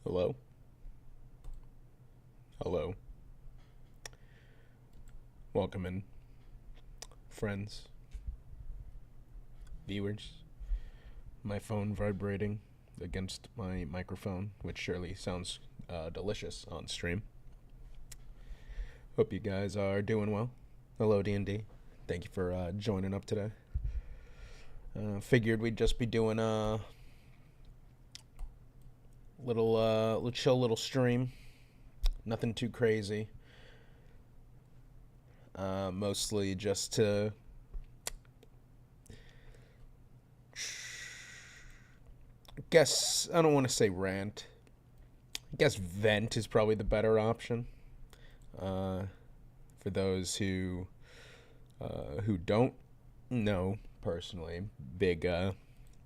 Hello? Hello. Welcome in, friends, viewers. My phone vibrating against my microphone, which surely sounds delicious on stream. Hope you guys are doing well. Hello, D&D. Thank you for joining up today. Figured we'd just be doing a little chill little stream. Nothing too crazy. Mostly just to guess I don't want to say rant. I guess vent is probably the better option. For those who don't know personally, big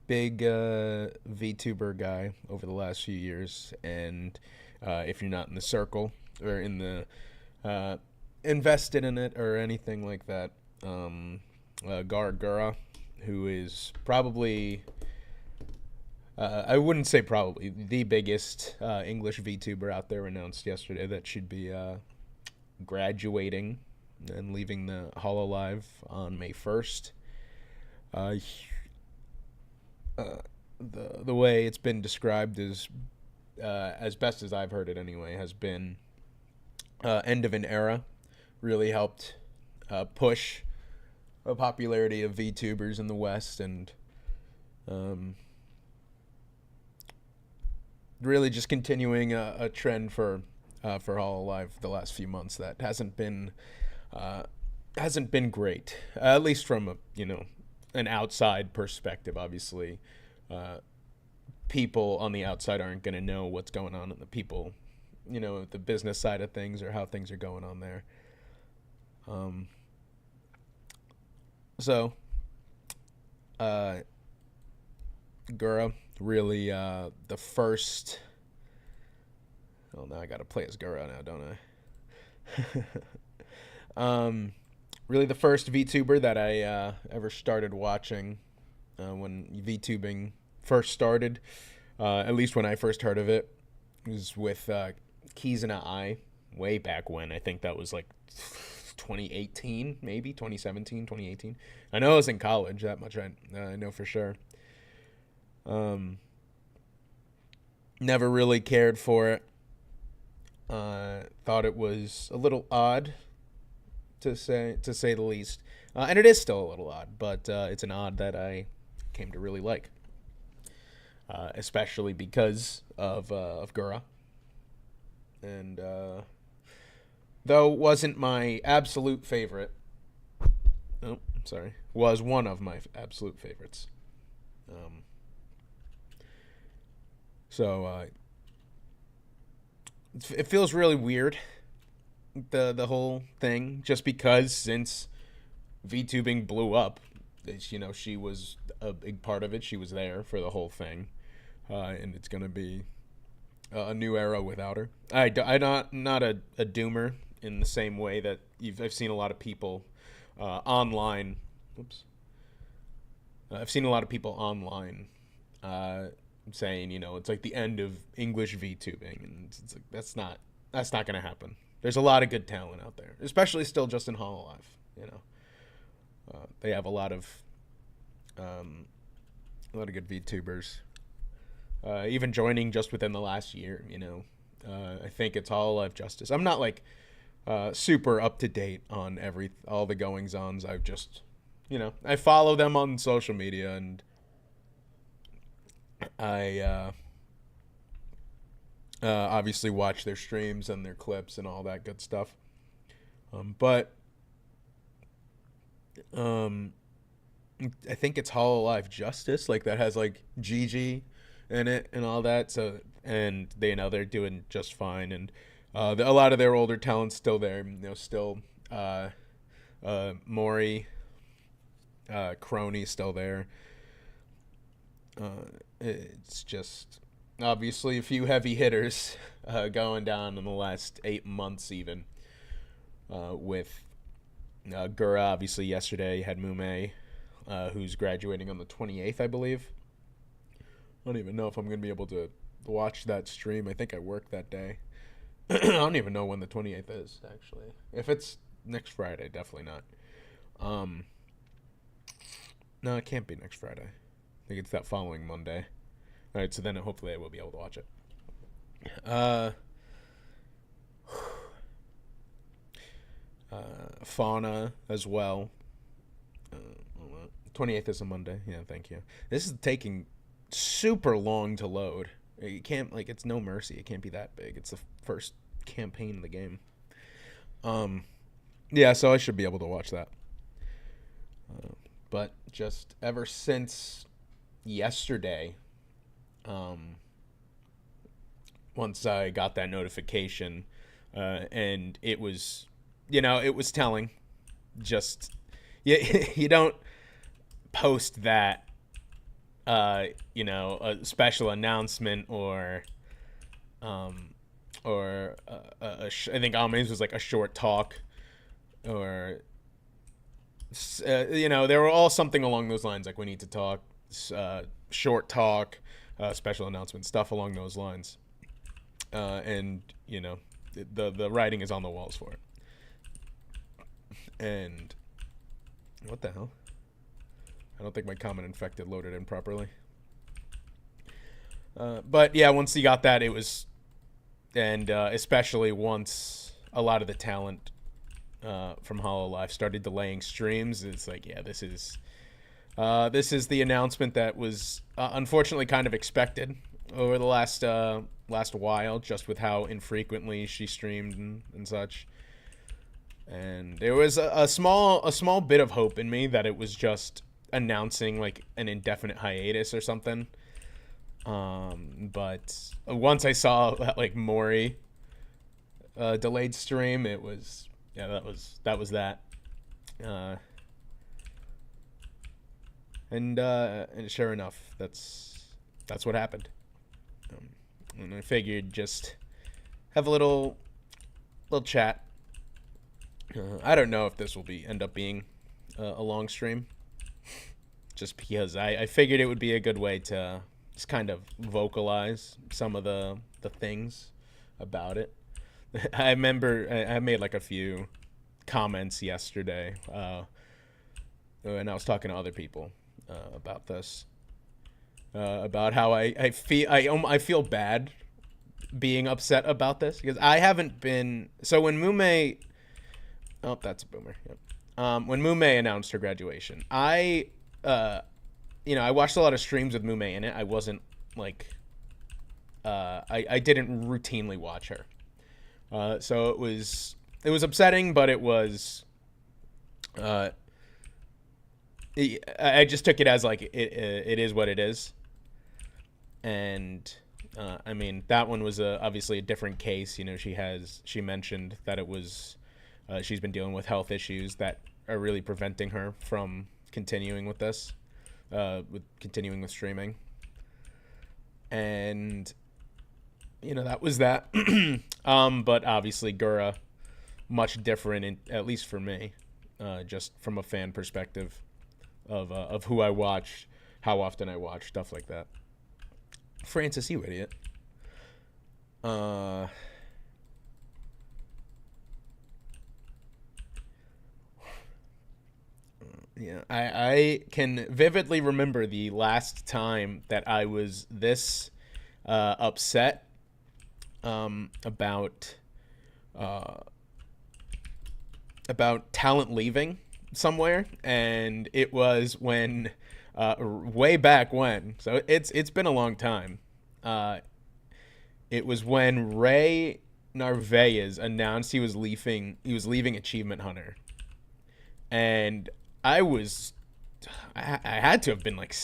VTuber guy over the last few years, and if you're not in the circle or in the invested in it or anything like that, Gura, who is probably I wouldn't say probably the biggest English VTuber out there, announced yesterday that she'd be graduating and leaving the Hololive on May 1st. Uh, the way it's been described is, as best as I've heard it anyway, has been end of an era. Really helped push the popularity of VTubers in the West, and really just continuing a trend for Hololive the last few months that hasn't been great, at least from an outside perspective. Obviously, people on the outside aren't going to know what's going on in the people, the business side of things or how things are going on there. So, Gura really the first. Oh, now I got to play as Gura now, don't I? Really the first VTuber that I ever started watching when VTubing first started. At least when I first heard of it, was with Kizuna Ai way back when. I think that was like 2018, maybe 2017, 2018. I know I was in college. That much I know for sure. Never really cared for it. Thought it was a little odd, to say the least, and it is still a little odd, but it's an odd that I came to really like, especially because of Gura, and though wasn't my absolute favorite. Oh, sorry, was one of my absolute favorites. So it feels really weird, the whole thing, just because since VTubing blew up, she was a big part of it. She was there for the whole thing, and it's gonna be a new era without her. I'm not a doomer in the same way that I've seen a lot of people online. Oops. I've seen a lot of people online saying, it's like the end of English VTubing, and it's like that's not gonna happen. There's a lot of good talent out there, especially still just in Hololive. They have a lot of good VTubers, even joining just within the last year. I think it's Hololive Justice. I'm not like super up to date on all the goings ons. I've just, I follow them on social media, and I obviously watch their streams and their clips and all that good stuff. But I think it's Hololive Justice, like that has like Gigi in it and all that. So, and they're doing just fine, and a lot of their older talent's still there. Still Mori, Crony still there. It's just obviously a few heavy hitters going down in the last 8 months, even with Gura. Obviously, yesterday had Mume, who's graduating on the 28th, I believe. I don't even know if I'm going to be able to watch that stream. I think I work that day. I don't even know when the 28th is, actually. If it's next Friday, definitely not. Um, no, it can't be next Friday. I think it's that following Monday. All right, so then hopefully I will be able to watch it. Fauna as well. 28th is a Monday. Yeah, thank you. This is taking super long to load. You can't, like, it's No Mercy. It can't be that big. It's the first campaign of the game. Yeah, so I should be able to watch that. But just ever since yesterday, once I got that notification, and it was, it was telling. Just, you don't post that, a special announcement or I think Ami's was like a short talk, or they were all something along those lines, like we need to talk, short talk, special announcement, stuff along those lines, and the writing is on the walls for it. And what the hell? I don't think my Common Infected loaded in properly. But yeah, once you got that, it was, and especially once a lot of the talent from Hololive started delaying streams, it's like, yeah, this is the announcement that was unfortunately kind of expected over the last while, just with how infrequently she streamed and such. And there was a small bit of hope in me that it was just announcing like an indefinite hiatus or something. But once I saw that like Mori delayed stream, it was, yeah, that was that. And sure enough, that's what happened. And I figured just have a little chat. I don't know if this will end up being a long stream, just because I figured it would be a good way to just kind of vocalize some of the things about it. I remember I made like a few comments yesterday, and I was talking to other people about this, about how I feel bad being upset about this, because I haven't been. So when Mume, oh, that's a boomer. Yep. When Mume announced her graduation, I watched a lot of streams with Mume in it. I wasn't like, I didn't routinely watch her. So it was upsetting, but it was, I just took it as like, it is what it is. And, I mean, that one was obviously a different case. She mentioned that it was, she's been dealing with health issues that are really preventing her from continuing with this, continuing with streaming. And, that was that. But obviously Gura, much different, at least for me, just from a fan perspective of who I watch, how often I watch, stuff like that. Francis, you idiot. Yeah, I can vividly remember the last time that I was this upset about talent leaving somewhere, and it was when way back when. So it's been a long time. It was when Ray Narvaez announced he was leaving Achievement Hunter, and I had to have been like,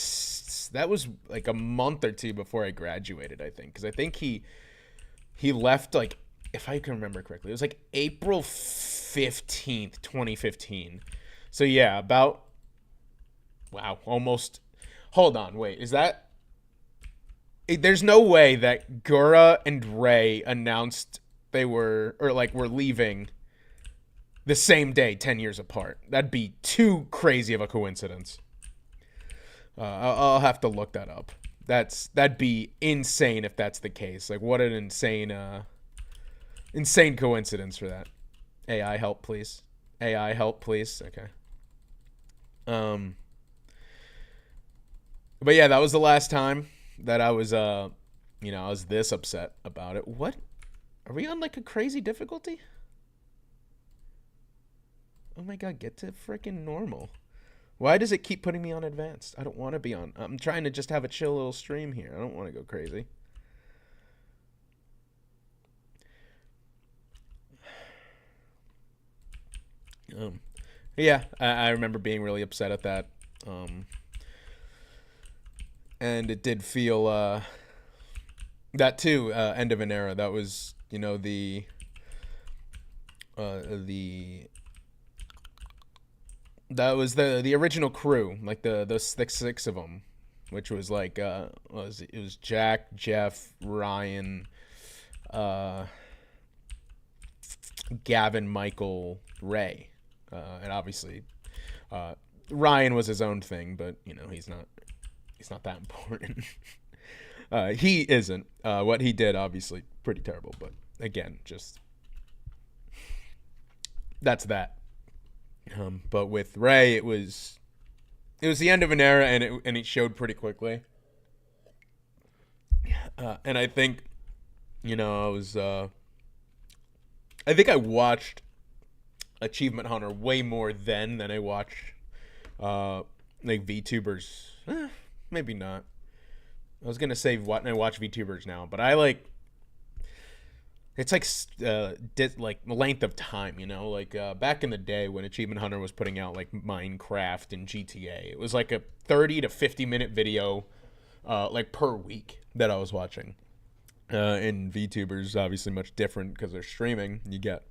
that was like a month or two before I graduated, I think, because I think he left, like, if I can remember correctly, it was like April 15th, 2015. So yeah, about, wow, almost. Hold on, wait, is that? There's no way that Gura and Ray announced were leaving the same day, 10 years apart. That'd be too crazy of a coincidence. I'll have to look that up. That'd be insane if that's the case. Like, what an insane coincidence for that. AI help, please. AI help, please. Okay. Um, but yeah, that was the last time that I was I was this upset about it. What? Are we on like a crazy difficulty? Oh my god, get to freaking normal. Why does it keep putting me on advanced? I don't want to be on. I'm trying to just have a chill little stream here. I don't want to go crazy. Um, yeah, I remember being really upset at that. Um, and it did feel that too. End of an era. That was the that was the original crew, like the six of them, which was like it was Jack, Jeff, Ryan, uh, Gavin, Michael, Ray, and obviously Ryan was his own thing, but he's not that important. He isn't. What he did, obviously, pretty terrible, but again, just that's that. But with Ray, it was the end of an era, and it showed pretty quickly. And I think, I think I watched Achievement Hunter way more then than I watched like VTubers. Maybe not. I was gonna say what I watch VTubers now, but I like it's like like length of time, like back in the day when Achievement Hunter was putting out like Minecraft and GTA, it was like a 30 to 50 minute video like per week that I was watching. And VTubers obviously much different because they're streaming. You get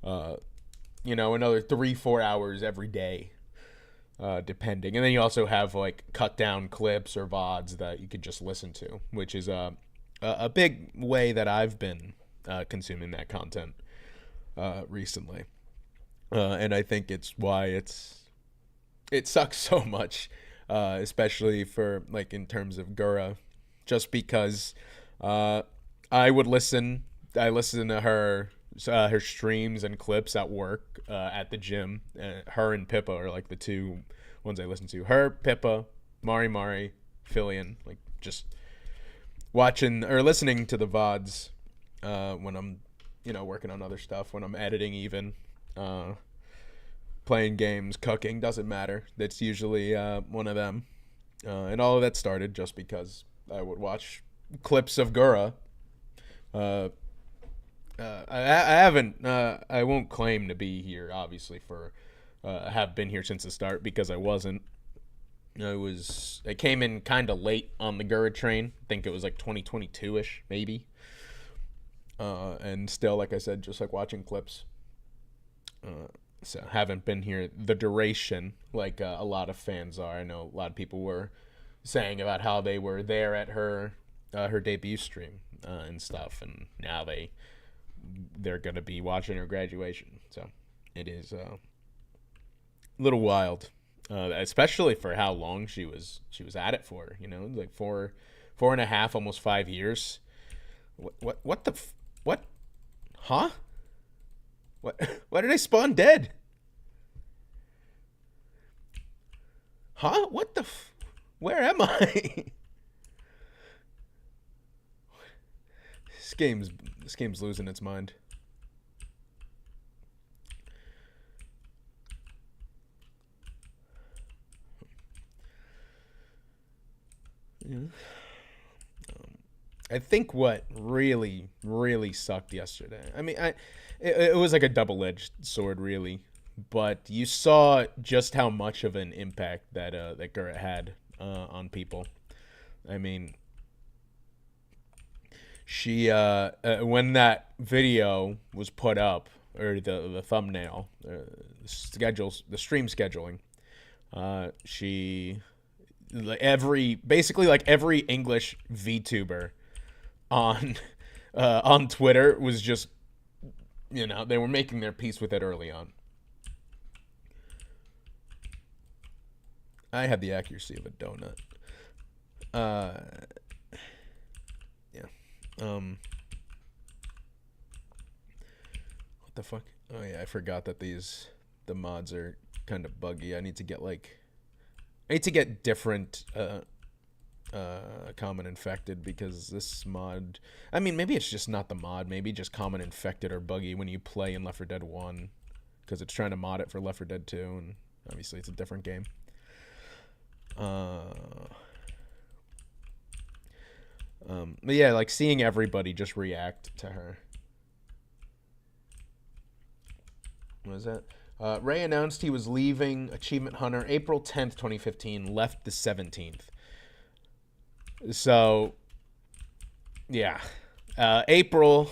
another 3-4 hours every day, depending, and then you also have like cut down clips or VODs that you could just listen to, which is a big way that I've been consuming that content recently, and I think it's why it sucks so much, especially for like in terms of Gura, just because I listen to her streams and clips at work, at the gym. Her and Pippa are like the two ones I listen to. Her, Pippa, Mari, Fillion, like just watching or listening to the VODs when I'm, working on other stuff, when I'm editing even, playing games, cooking, doesn't matter. That's usually one of them. And all of that started just because I would watch clips of Gura. I haven't. I won't claim to be here, obviously, for have been here since the start because I wasn't. I came in kind of late on the Gura train. I think it was like 2022 ish, maybe. And still, like I said, just like watching clips. So haven't been here the duration like a lot of fans are. I know a lot of people were saying about how they were there at her debut stream and stuff, and now they're gonna be watching her graduation. So it is a little wild, especially for how long she was at it for. Like 4.5, almost 5 years. What the what? Huh? What? Why did I spawn dead? Huh? What the? Where am I? This game's losing its mind. Yeah. I think what really, really sucked yesterday. I mean, it was like a double-edged sword, really. But you saw just how much of an impact that Gura had on people. I mean, she when that video was put up, or the thumbnail, the stream scheduling, she basically like every English VTuber on Twitter was just, they were making their peace with it early on. I had the accuracy of a donut. What the fuck? Oh yeah, I forgot that the mods are kind of buggy. I need to get different common infected, because this mod, I mean, maybe it's just not the mod, maybe just common infected are buggy when you play in Left 4 Dead 1, because it's trying to mod it for Left 4 Dead 2, and obviously it's a different game. But yeah, like seeing everybody just react to her. What was that? Ray announced he was leaving Achievement Hunter April 10th, 2015, left the 17th. So, yeah. April,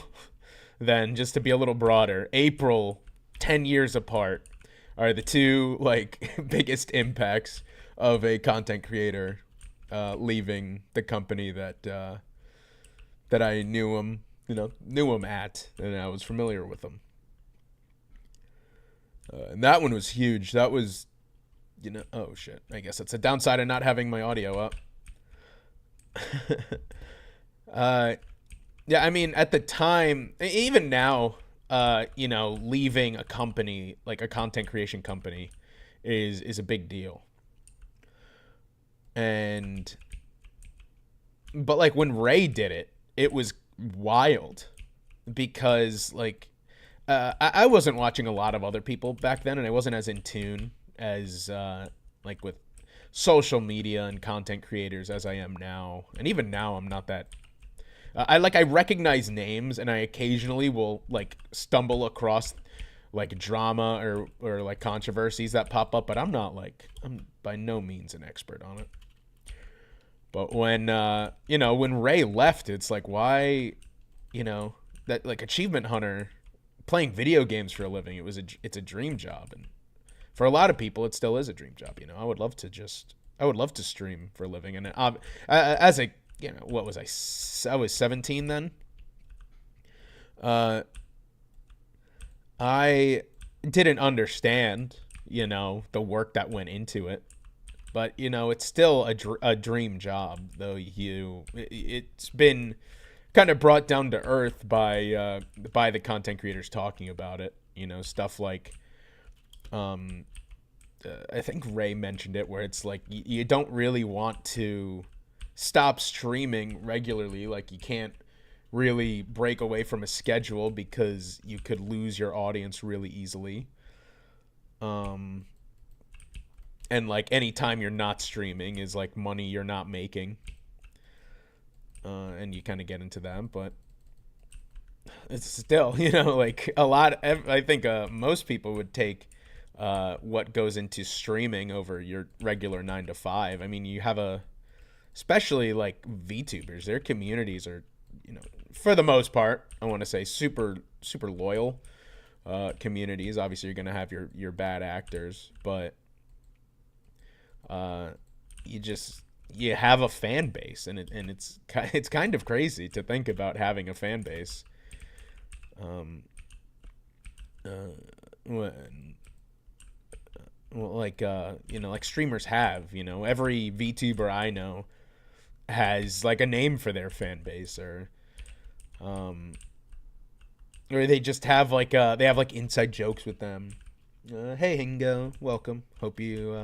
then, just to be a little broader, April, 10 years apart, are the two, like, biggest impacts of a content creator leaving the company that I knew him at, and I was familiar with him. And that one was huge. That was, oh shit. I guess it's a downside of not having my audio up. Yeah, I mean, at the time, even now, leaving a company, like a content creation company, is a big deal. But like when Ray did it, it was wild, because like I wasn't watching a lot of other people back then, and I wasn't as in tune as like with social media and content creators as I am now. And even now, I'm not that. I recognize names, and I occasionally will like stumble across like drama or like controversies that pop up, but I'm by no means an expert on it. But when when Ray left, it's like, why, that like Achievement Hunter, playing video games for a living, it's a dream job, and for a lot of people it still is a dream job. I would love to stream for a living, and as a what was I was 17 then. I didn't understand the work that went into it, but it's still a dream job, though. It's been kind of brought down to earth by the content creators talking about it. Stuff like, I think Ray mentioned it, where it's like you don't really want to stop streaming regularly. Like, you can't really break away from a schedule, because you could lose your audience really easily. And like any time you're not streaming is like money you're not making. And you kind of get into that, but it's still, like a lot. I think most people would take what goes into streaming over your regular 9 to 5. I mean, you have especially like VTubers, their communities are, for the most part, I want to say super, super loyal communities. Obviously, you're going to have your bad actors, but you have a fan base, and it's kind of crazy to think about having a fan base. Like streamers have, every VTuber I know has like a name for their fan base, or they just have like they have like inside jokes with them. Hey Hingo, welcome. Hope you're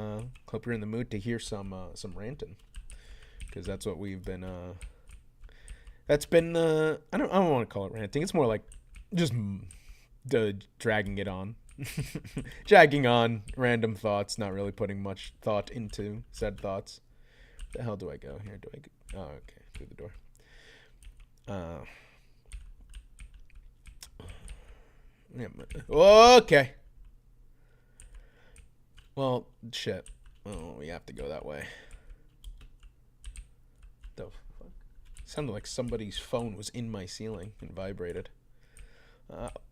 in the mood to hear some ranting, because that's what we've been. That's been. I don't want to call it ranting. It's more like just dragging it on, dragging on random thoughts, not really putting much thought into said thoughts. The hell do I go here? Do I go? Oh, okay, through the door. Yeah, okay. Well, shit. Oh, we have to go that way. The fuck? Sounded like somebody's phone was in my ceiling and vibrated.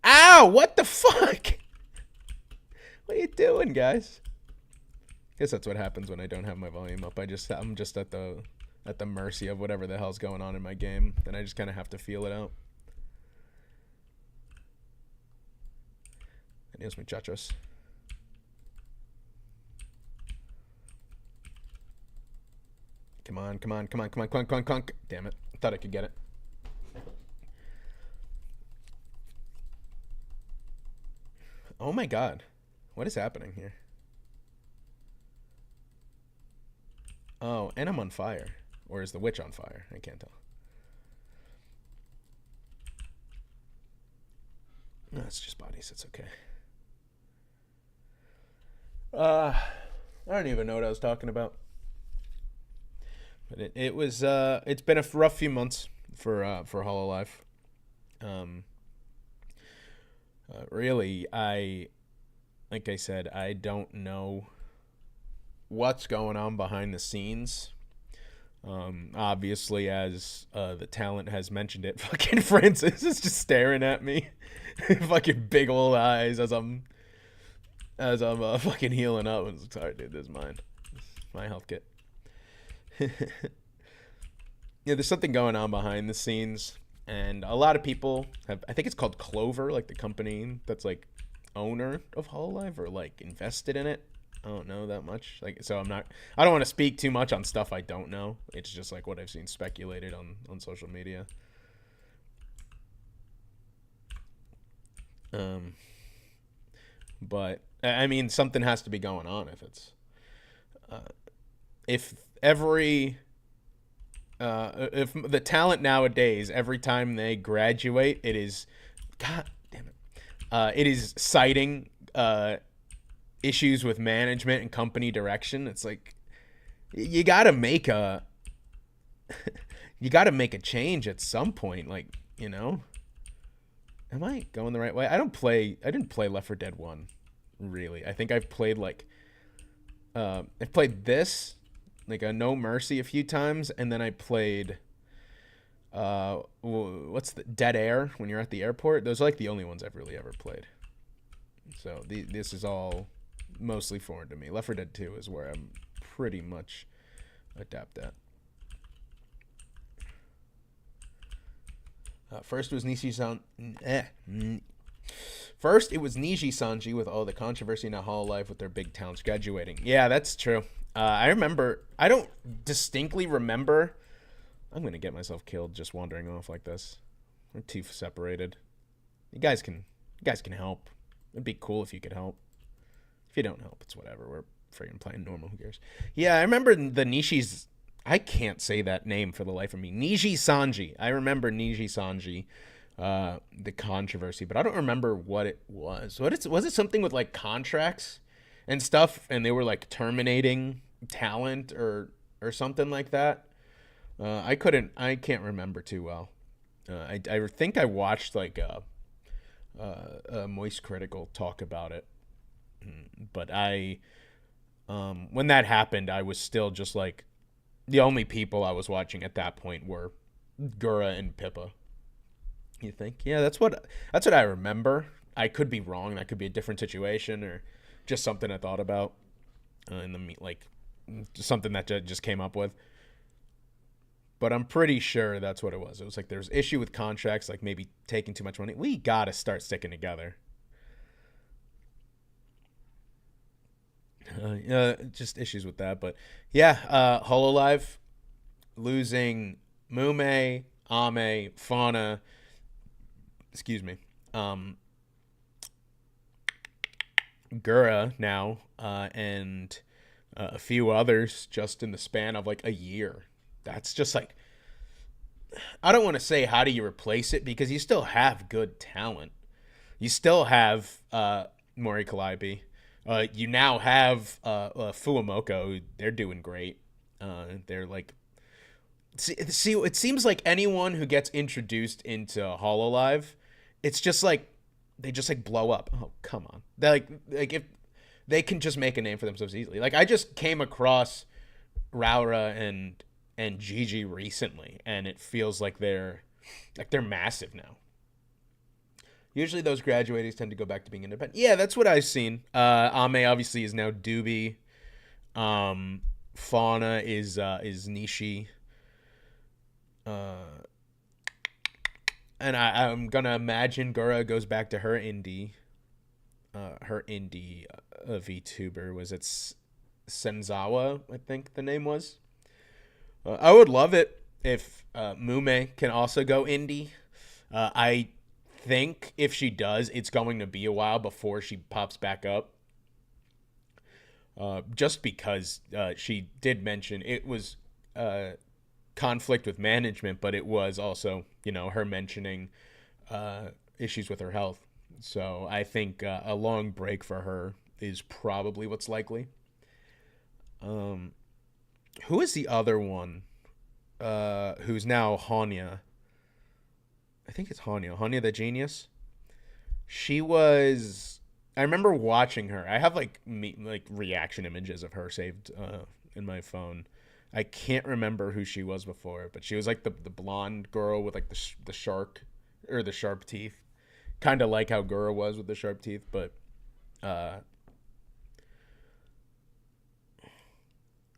Ow! What the fuck? What are you doing, guys? Guess that's what happens when I don't have my volume up. I'm just at the mercy of whatever the hell's going on in my game, and I just kind of have to feel it out. Adios, muchachos. Come on. Damn it. I thought I could get it. Oh my god. What is happening here? Oh, and I'm on fire. Or is the witch on fire? I can't tell. No, it's just bodies. It's okay. I don't even know what I was talking about. But it was it's been a rough few months for Hololive. Um, really, like I said, I don't know what's going on behind the scenes. Obviously, as the talent has mentioned it, fucking Francis is just staring at me, fucking big old eyes as I'm fucking healing up. I'm sorry, dude. This is mine. This is my health kit. Yeah, there's something going on behind the scenes, and a lot of people have. I think it's called Clover, like the company that's like owner of Hololive or like invested in it. I don't know that much. Like, so I'm not. I don't want to speak too much on stuff I don't know. It's just like what I've seen speculated on social media. Um, but I mean, something has to be going on uh, if every if the talent nowadays, every time they graduate, it is, god damn it, it is citing issues with management and company direction. It's like you got to make a you got to make a change at some point. Like, you know, am I going the right way? I didn't play Left 4 Dead 1 really. I think I've played like I've played this, like a No Mercy, a few times, and then I played what's the Dead Air when you're at the airport. Those are like the only ones I've really ever played. So this is all mostly foreign to me. Left 4 Dead 2 is where I'm pretty much adept at. First was Nishi-san. First, it was Niji-sanji with all the controversy in Hololive with their big towns graduating. Yeah, that's true. I remember. I don't distinctly remember. I'm gonna get myself killed just wandering off like this. We're too separated. You guys can help. It'd be cool if you could help. If you don't help, it's whatever. We're freaking playing normal. Who cares? Yeah, I remember the Nishi's. I can't say that name for the life of me. Niji-sanji. I remember Niji-sanji. The controversy, but I don't remember what it was. Was it something with like contracts and stuff, and they were like terminating talent or something like that? I can't remember too well. I think I watched like a Moist Critical talk about it, but when that happened, I was still just like the only people I was watching at that point were Gura and Pippa. You think? Yeah, that's what I remember. I could be wrong. That could be a different situation or just something I thought about in the like something that just came up with. But I'm pretty sure that's what it was. It was like there's issue with contracts, like maybe taking too much money. We gotta start sticking together. Just issues with that. But yeah, Hololive losing Mume, Ame, Fauna. Excuse me. Gura now, and a few others just in the span of like a year. That's just like, I don't want to say how do you replace it, because you still have good talent. You still have Mori Calliope. You now have Fuamoko. They're doing great. They're like, see, it seems like anyone who gets introduced into Hololive, it's just like they just like blow up. Oh, come on. They're like if they can just make a name for themselves easily. Like I just came across Raura and Gigi recently, and it feels like they're massive now. Usually those graduates tend to go back to being independent. Yeah, that's what I've seen. Ame obviously is now Doobie. Fauna is Nishi. And I'm gonna imagine Gura goes back to her indie. VTuber, was it Senzawa? I think the name was. I would love it if Mume can also go indie. I think if she does, it's going to be a while before she pops back up. Just because she did mention it was conflict with management, but it was also, her mentioning issues with her health. So I think a long break for her is probably what's likely. Who is the other one who's now Hanya? I think it's Hanya. Hanya the Genius. She was. I remember watching her. I have like reaction images of her saved in my phone. I can't remember who she was before, but she was like the blonde girl with like the shark or the sharp teeth, kind of like how Gura was with the sharp teeth. But uh,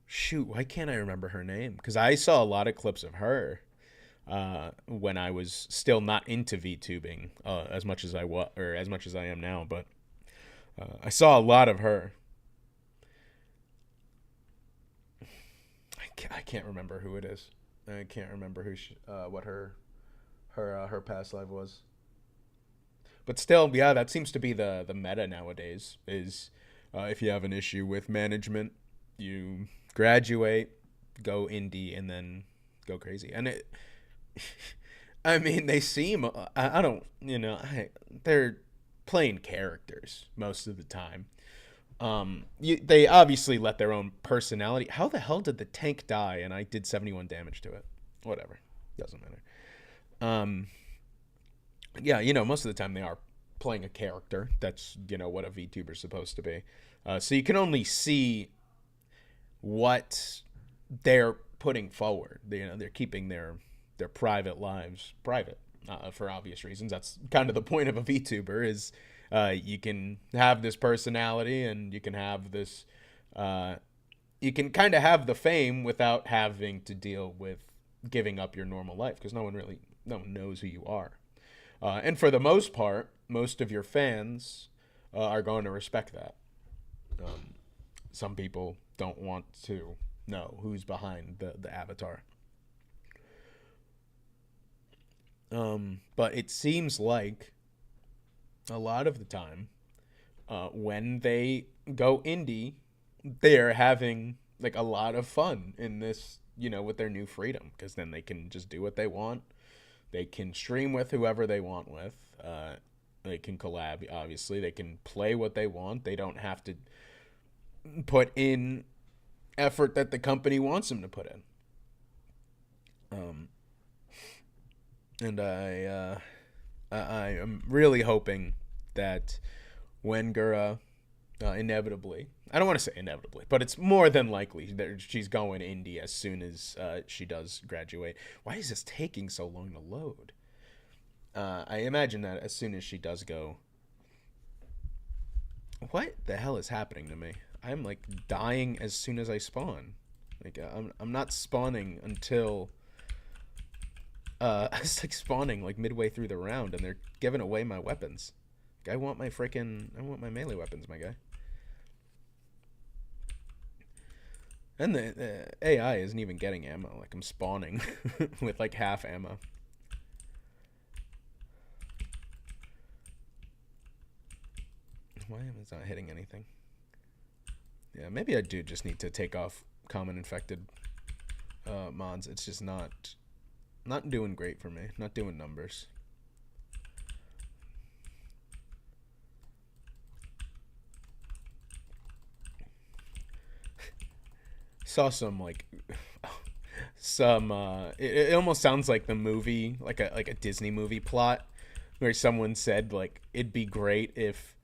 shoot, why can't I remember her name? Because I saw a lot of clips of her when I was still not into VTubing as much as I was or as much as I am now. But I saw a lot of her. I can't remember who it is. I can't remember what her past life was. But still, yeah, that seems to be the meta nowadays. Is if you have an issue with management, you graduate, go indie, and then go crazy. And it, I mean, they seem. I don't. They're playing characters most of the time. They obviously let their own personality. How the hell did the tank die? And I did 71 damage to it. Whatever, doesn't matter. Yeah, most of the time they are playing a character. That's what a VTuber's supposed to be. So you can only see what they're putting forward. They're keeping their private lives private for obvious reasons. That's kind of the point of a VTuber is you can have this personality and you can have this you can kind of have the fame without having to deal with giving up your normal life because no one knows who you are. And for the most part, most of your fans are going to respect that. Some people don't want to know who's behind the avatar. But it seems like a lot of the time, when they go indie, they're having like a lot of fun in this, with their new freedom because then they can just do what they want. They can stream with whoever they want with. They can collab, obviously. They can play what they want. They don't have to put in effort that the company wants them to put in. And I am really hoping that when Gura inevitably, I don't want to say inevitably, but it's more than likely that she's going indie as soon as she does graduate. Why is this taking so long to load? I imagine that as soon as she does go. What the hell is happening to me? I'm like dying as soon as I spawn. Like I'm not spawning until it's like spawning like midway through the round, and they're giving away my weapons. Like, I want my melee weapons, my guy. And the AI isn't even getting ammo. Like I'm spawning with like half ammo. Why am I not hitting anything? Yeah, maybe I do just need to take off common infected mods. It's just not doing great for me. Not doing numbers. Saw some like it almost sounds like the movie, like a Disney movie plot where someone said like it'd be great if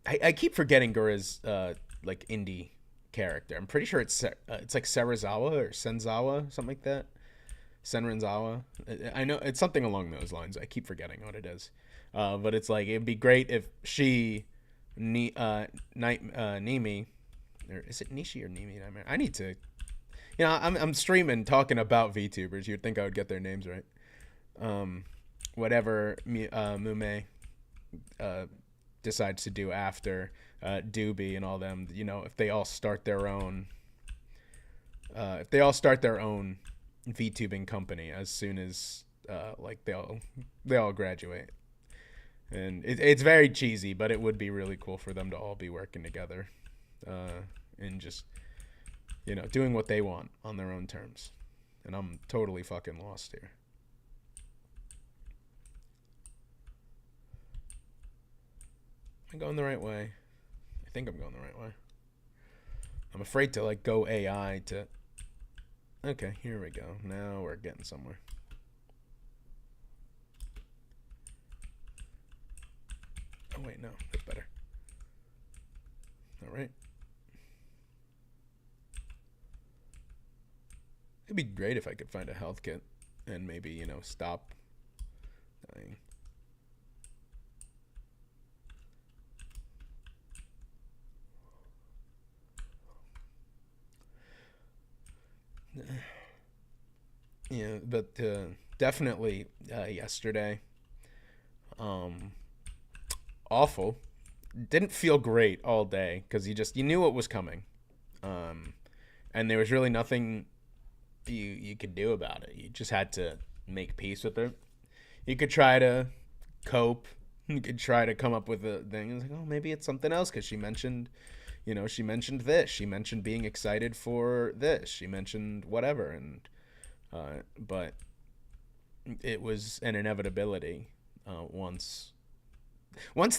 I keep forgetting Gura's like indie character. I'm pretty sure it's like Sarazawa or Senzawa, something like that. Senranzawa. I know it's something along those lines. I keep forgetting what it is. But it's like it'd be great if she Nimi, or is it Nishi or Nimi? I need to, I'm streaming talking about VTubers. You'd think I would get their names right. Whatever Mume decides to do after Doobie and all them, if they all start their own VTubing company as soon as like they all graduate. And it's very cheesy, but it would be really cool for them to all be working together, and just doing what they want on their own terms. And I'm totally fucking lost here. Am I going the right way? I think I'm going the right way. I'm afraid to go AI to. Okay, here we go. Now we're getting somewhere. Oh wait, no, that's better. All right. It'd be great if I could find a health kit and maybe, stop dying. Yeah, but definitely yesterday, awful. Didn't feel great all day because you knew what was coming, and there was really nothing you could do about it. You just had to make peace with it. You could try to cope. You could try to come up with a thing. It's like, oh, maybe it's something else because she mentioned this. She mentioned being excited for this. She mentioned whatever, and but it was an inevitability once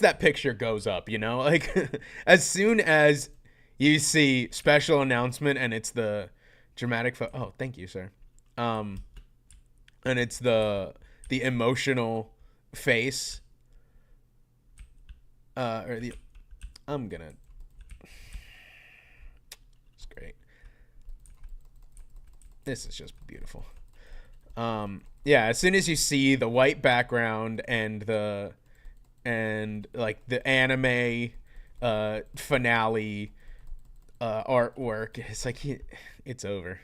that picture goes up. Like as soon as you see special announcement and it's the dramatic oh, thank you, sir. And it's the emotional face. Or the I'm gonna. It's great. This is just beautiful. Yeah, as soon as you see the white background and the anime finale artwork, it's like it's over.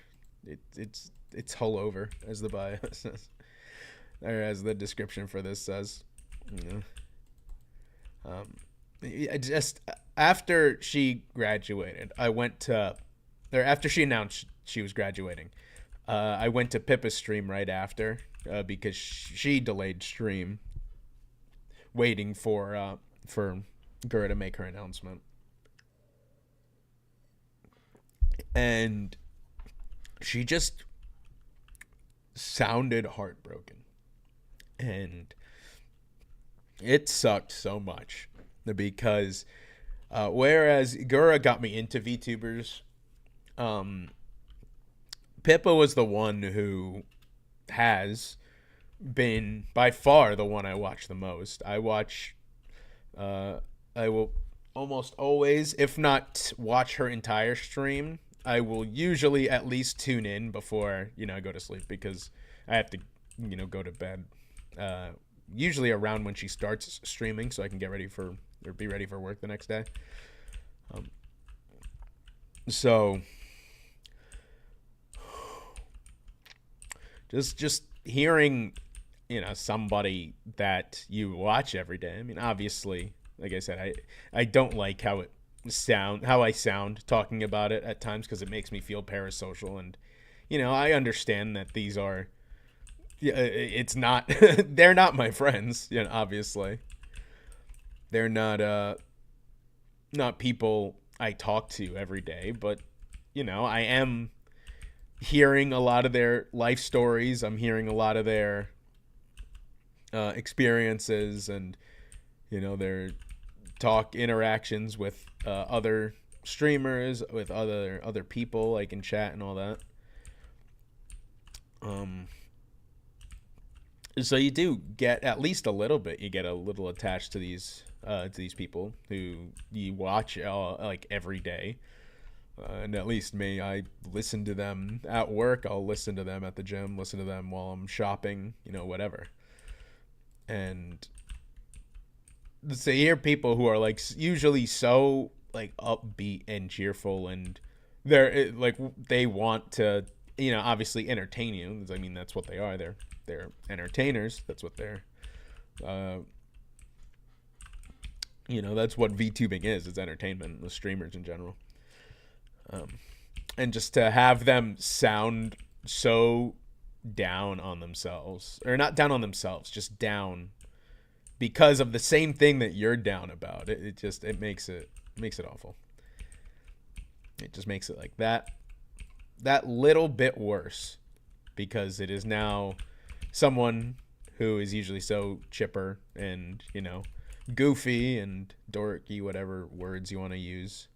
It's whole over, as the bio says, or as the description for this says. Just after she graduated, after she announced she was graduating, I went to Pippa's stream right after because she delayed stream, waiting for Gura to make her announcement. And she just sounded heartbroken. And it sucked so much because whereas Gura got me into VTubers, Pippa was the one who has been by far the one I watch the most. I will almost always, if not watch her entire stream, I will usually at least tune in before, I go to sleep because I have to, go to bed. Usually around when she starts streaming so I can be ready for work the next day. So just hearing, somebody that you watch every day. I mean, obviously, like I said, I don't like how I sound talking about it at times because it makes me feel parasocial, and I understand that these are it's not they're not my friends, obviously. They're not people I talk to every day, but I am hearing a lot of their life stories. I'm hearing a lot of their experiences and their interactions with other streamers, with other people, like in chat and all that. So you do get at least a little bit. You get a little attached to these people who you watch like every day. And at least me, I listen to them at work. I'll listen to them at the gym. Listen to them while I'm shopping. Whatever. And so you hear people who are like usually so like upbeat and cheerful, and they're like they want to obviously entertain you. I mean, that's what they are. They're entertainers. That's what they're that's what VTubing is. It's entertainment. The streamers in general. And just to have them sound so down on themselves, or not down on themselves, just down because of the same thing that you're down about. It makes it awful. It just makes it like that little bit worse, because it is now someone who is usually so chipper and, goofy and dorky, whatever words you want to use.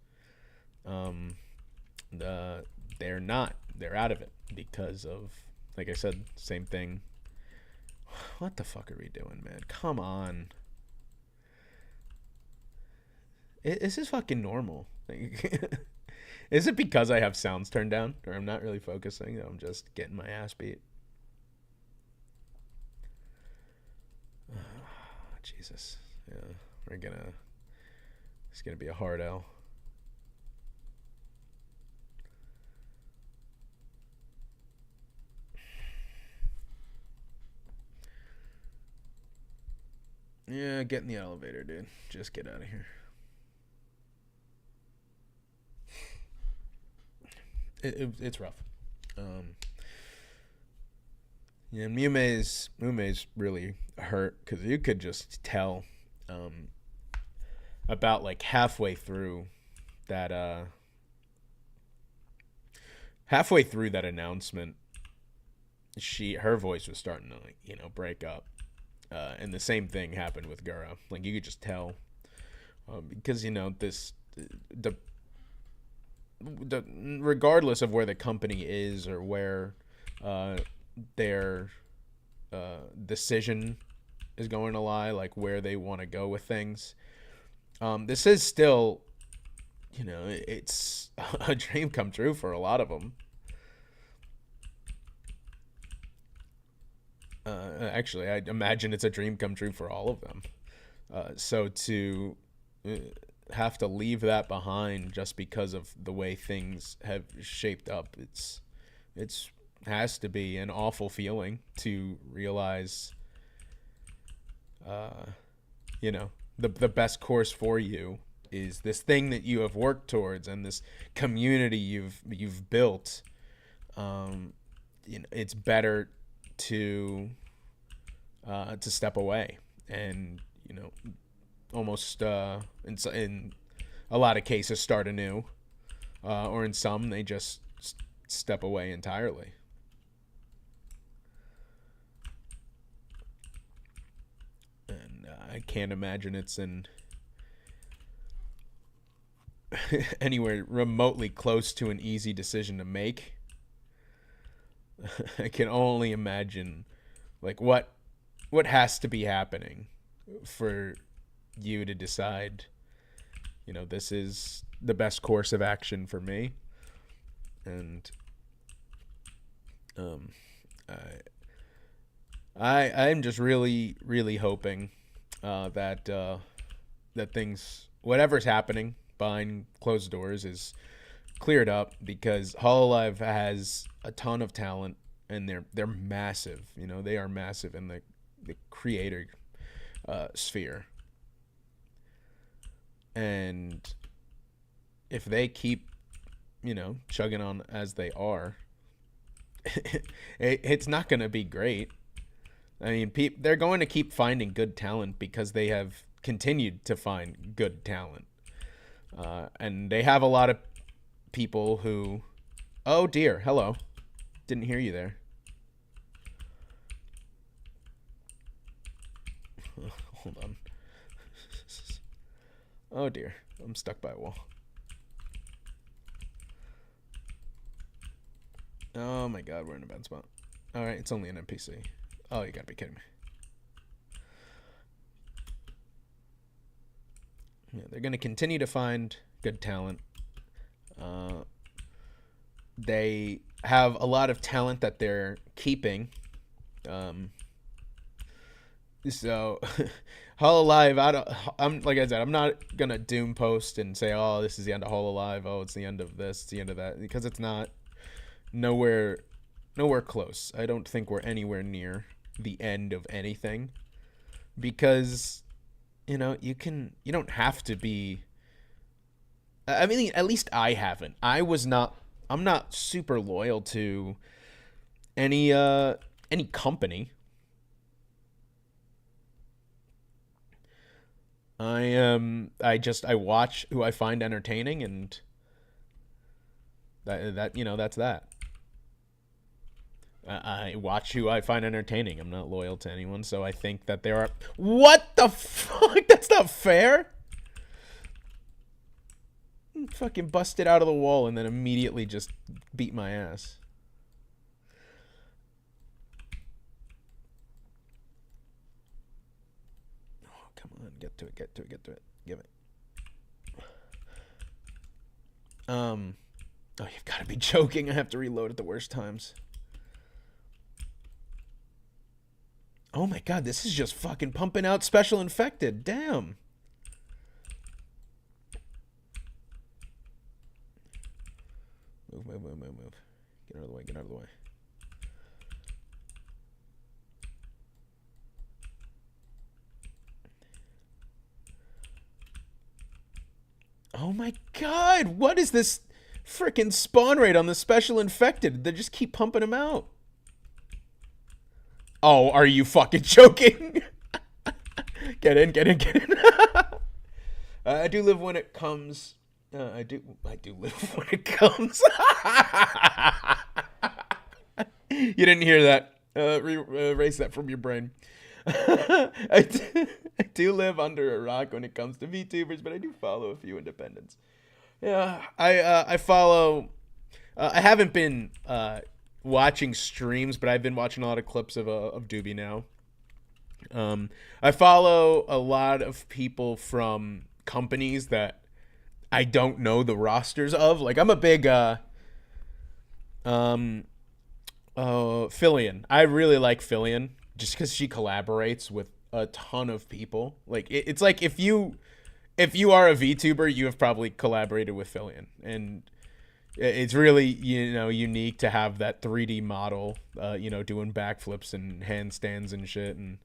They're not. They're out of it because of, like I said, same thing. What the fuck are we doing, man? Come on. This is fucking normal. Is it because I have sounds turned down, or I'm not really focusing? I'm just getting my ass beat. Jesus. Yeah, it's gonna be a hard L. Yeah, get in the elevator, dude. Just get out of here. It's rough. Yeah, Mume's really hurt, because you could just tell about like halfway through that announcement, her voice was starting to, like, break up. And the same thing happened with Gura. Like, you could just tell, because the regardless of where the company is or where their decision is going to lie, like where they want to go with things, this is still, it's a dream come true for a lot of them. Actually, I imagine it's a dream come true for all of them. So to have to leave that behind just because of the way things have shaped up, it's has to be an awful feeling to realize, the best course for you is this thing that you have worked towards, and this community you've built. It's better to step away and, almost in a lot of cases start anew, or in some they just step away entirely. And I can't imagine it's anywhere remotely close to an easy decision to make. I can only imagine, like, what has to be happening for you to decide, this is the best course of action for me. And I'm just really, really hoping that things, whatever's happening behind closed doors, is cleared up, because Hololive has a ton of talent, and they're massive. They are massive in the creator sphere. And if they keep, chugging on as they are, it's not going to be great. I mean, they're going to keep finding good talent because they have continued to find good talent. And they have a lot of people who... Oh, dear. Hello. Didn't hear you there. Hold on. Oh, dear. I'm stuck by a wall. Oh, my God. We're in a bad spot. All right. It's only an NPC. Oh, you gotta be kidding me. Yeah, they're going to continue to find good talent. They have a lot of talent that they're keeping. So Hololive, I'm like I said, I'm not gonna doom post and say, oh, this is the end of Hololive, oh, it's the end of this, it's the end of that, because it's not. Nowhere close. I don't think we're anywhere near the end of anything, because you don't have to be. I mean, at least I haven't. I'm not super loyal to any company. I watch who I find entertaining, and that's that. I watch who I find entertaining. I'm not loyal to anyone, so I think that there are. What the fuck? That's not fair. Fucking busted out of the wall and then immediately just beat my ass. Oh, come on, get to it, get to it, get to it. Give it. Oh, you've got to be joking. I have to reload at the worst times. Oh my god, this is just fucking pumping out special infected. Damn. Move, move, move, move, move. Get out of the way, get out of the way. Oh my god, what is this freaking spawn rate on the special infected? They just keep pumping them out. Oh, are you fucking joking? Get in, get in, get in. I do live when it comes. I do live when it comes. You didn't hear that. Erase that from your brain. I do live under a rock when it comes to VTubers, but I do follow a few independents. Yeah, I follow. I haven't been watching streams, but I've been watching a lot of clips of Doobie now. I follow a lot of people from companies that I don't know the rosters of. Like, I'm a big Fillion. I really like Fillion just because she collaborates with a ton of people. Like, it's like if you are a VTuber, you have probably collaborated with Fillion, and it's really unique to have that 3D model, doing backflips and handstands and shit, and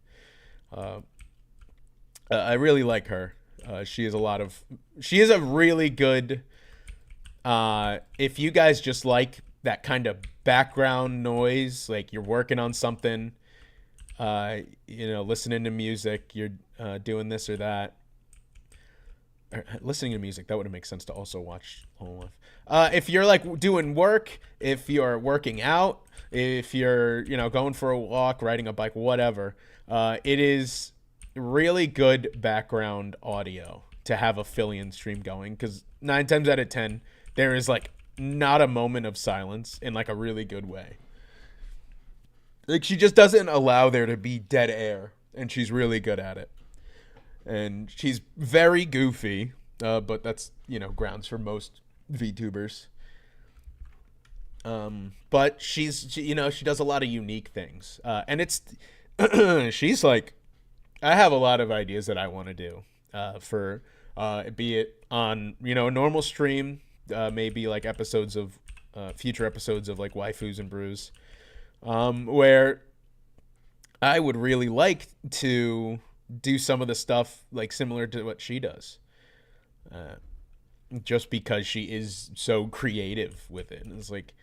I really like her. She is a really good. If you guys just like that kind of background noise, like you're working on something, listening to music, you're doing this or that. Listening to music, that would make sense to also watch Whole Life. If you're like doing work, if you're working out, if you're going for a walk, riding a bike, whatever, it is really good background audio to have a Fillion stream going, because 9 times out of 10 there is like not a moment of silence in like a really good way. Like, she just doesn't allow there to be dead air, and she's really good at it. And she's very goofy, but that's grounds for most VTubers. But she does a lot of unique things, and it's she's like, I have a lot of ideas that I want to do for be it on a normal stream, maybe like episodes of future episodes of like Waifus and Brews, where I would really like to do some of the stuff like similar to what she does, just because she is so creative with it. And it's like,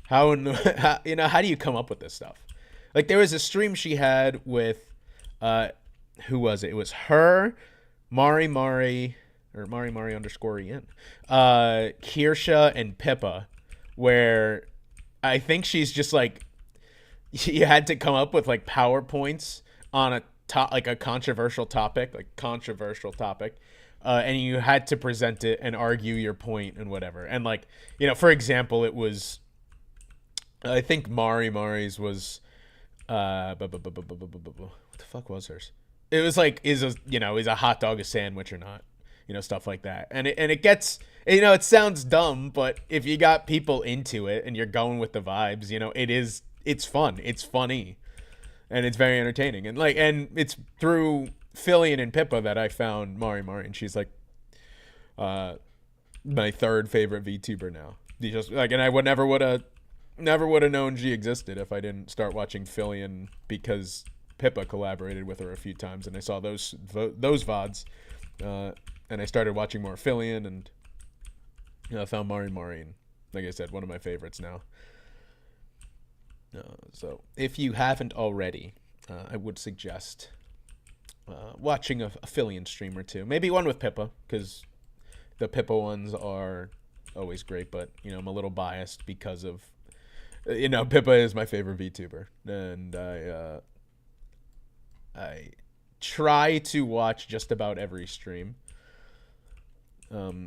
how do you come up with this stuff? Like, there was a stream she had with who was it? It was her, Mari or Mari _ Ian, Kirsha, and Pippa, where I think she's just like, you had to come up with like PowerPoints on a controversial topic, and you had to present it and argue your point and whatever. And like, for example, it was, I think Mari's was, what the fuck was hers? It was like, is a hot dog a sandwich or not? Stuff like that. And it gets, it sounds dumb, but if you got people into it and you're going with the vibes, it's fun. It's funny. And it's very entertaining. And it's through Fillion and Pippa that I found Mari, and she's like my third favorite VTuber now. And I would never would have known she existed if I didn't start watching Fillion, because Pippa collaborated with her a few times, and I saw those VODs, and I started watching more Fillion, and I found Mari, and like I said, one of my favorites now. So if you haven't already, I would suggest watching a Phillian stream or two. Maybe one with Pippa, because the Pippa ones are always great, but, I'm a little biased because of, Pippa is my favorite VTuber. And I try to watch just about every stream.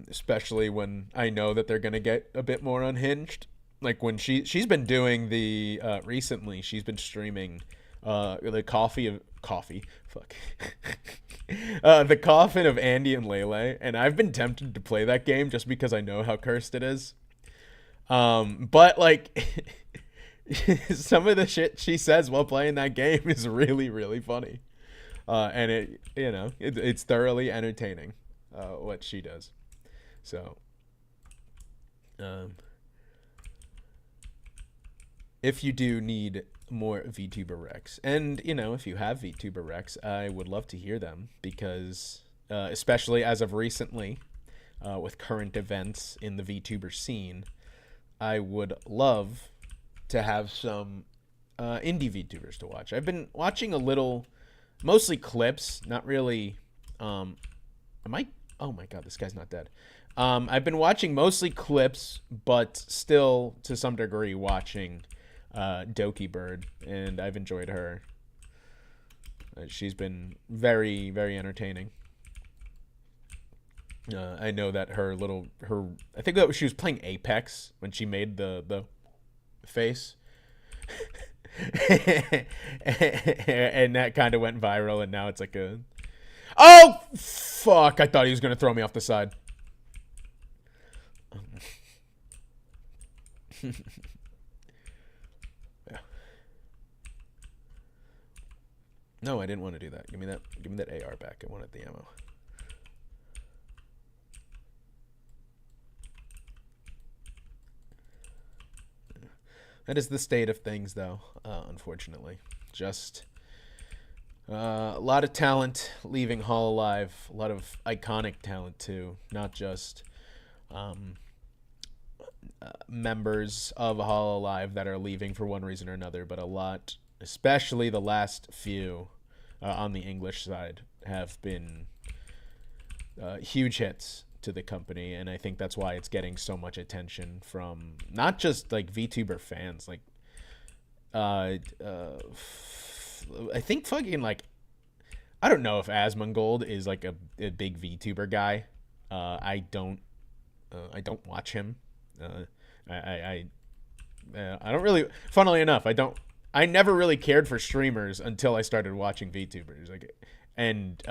Especially when I know that they're gonna get a bit more unhinged. Like when she's been doing the recently, she's been streaming the the coffin of Andy and Lele, and I've been tempted to play that game just because I know how cursed it is. But like some of the shit she says while playing that game is really really funny, and it's thoroughly entertaining what she does. So, if you do need more VTuber Recs, and if you have VTuber Recs, I would love to hear them because, especially as of recently, with current events in the VTuber scene, I would love to have some indie VTubers to watch. I've been watching a little, mostly clips, not really. Am I? Oh my god, this guy's not dead. I've been watching mostly clips, but still to some degree watching Doki Bird, and I've enjoyed her. She's been very, very entertaining. I know that I think that she was playing Apex when she made the face. And that kind of went viral, and now it's like a... Oh, fuck! I thought he was going to throw me off the side. Yeah. No, I didn't want to do that. Give me that AR back. I wanted the ammo. That is the state of things, though, unfortunately. Just a lot of talent leaving Hololive. A lot of iconic talent, too. Not just members of Hololive that are leaving for one reason or another, but a lot, especially the last few on the English side, have been huge hits to the company, and I think that's why it's getting so much attention from not just like VTuber fans, like I think fucking like I don't know if Asmongold is like a big VTuber guy. I don't watch him. I don't really. Funnily enough, I never really cared for streamers until I started watching VTubers. Like, and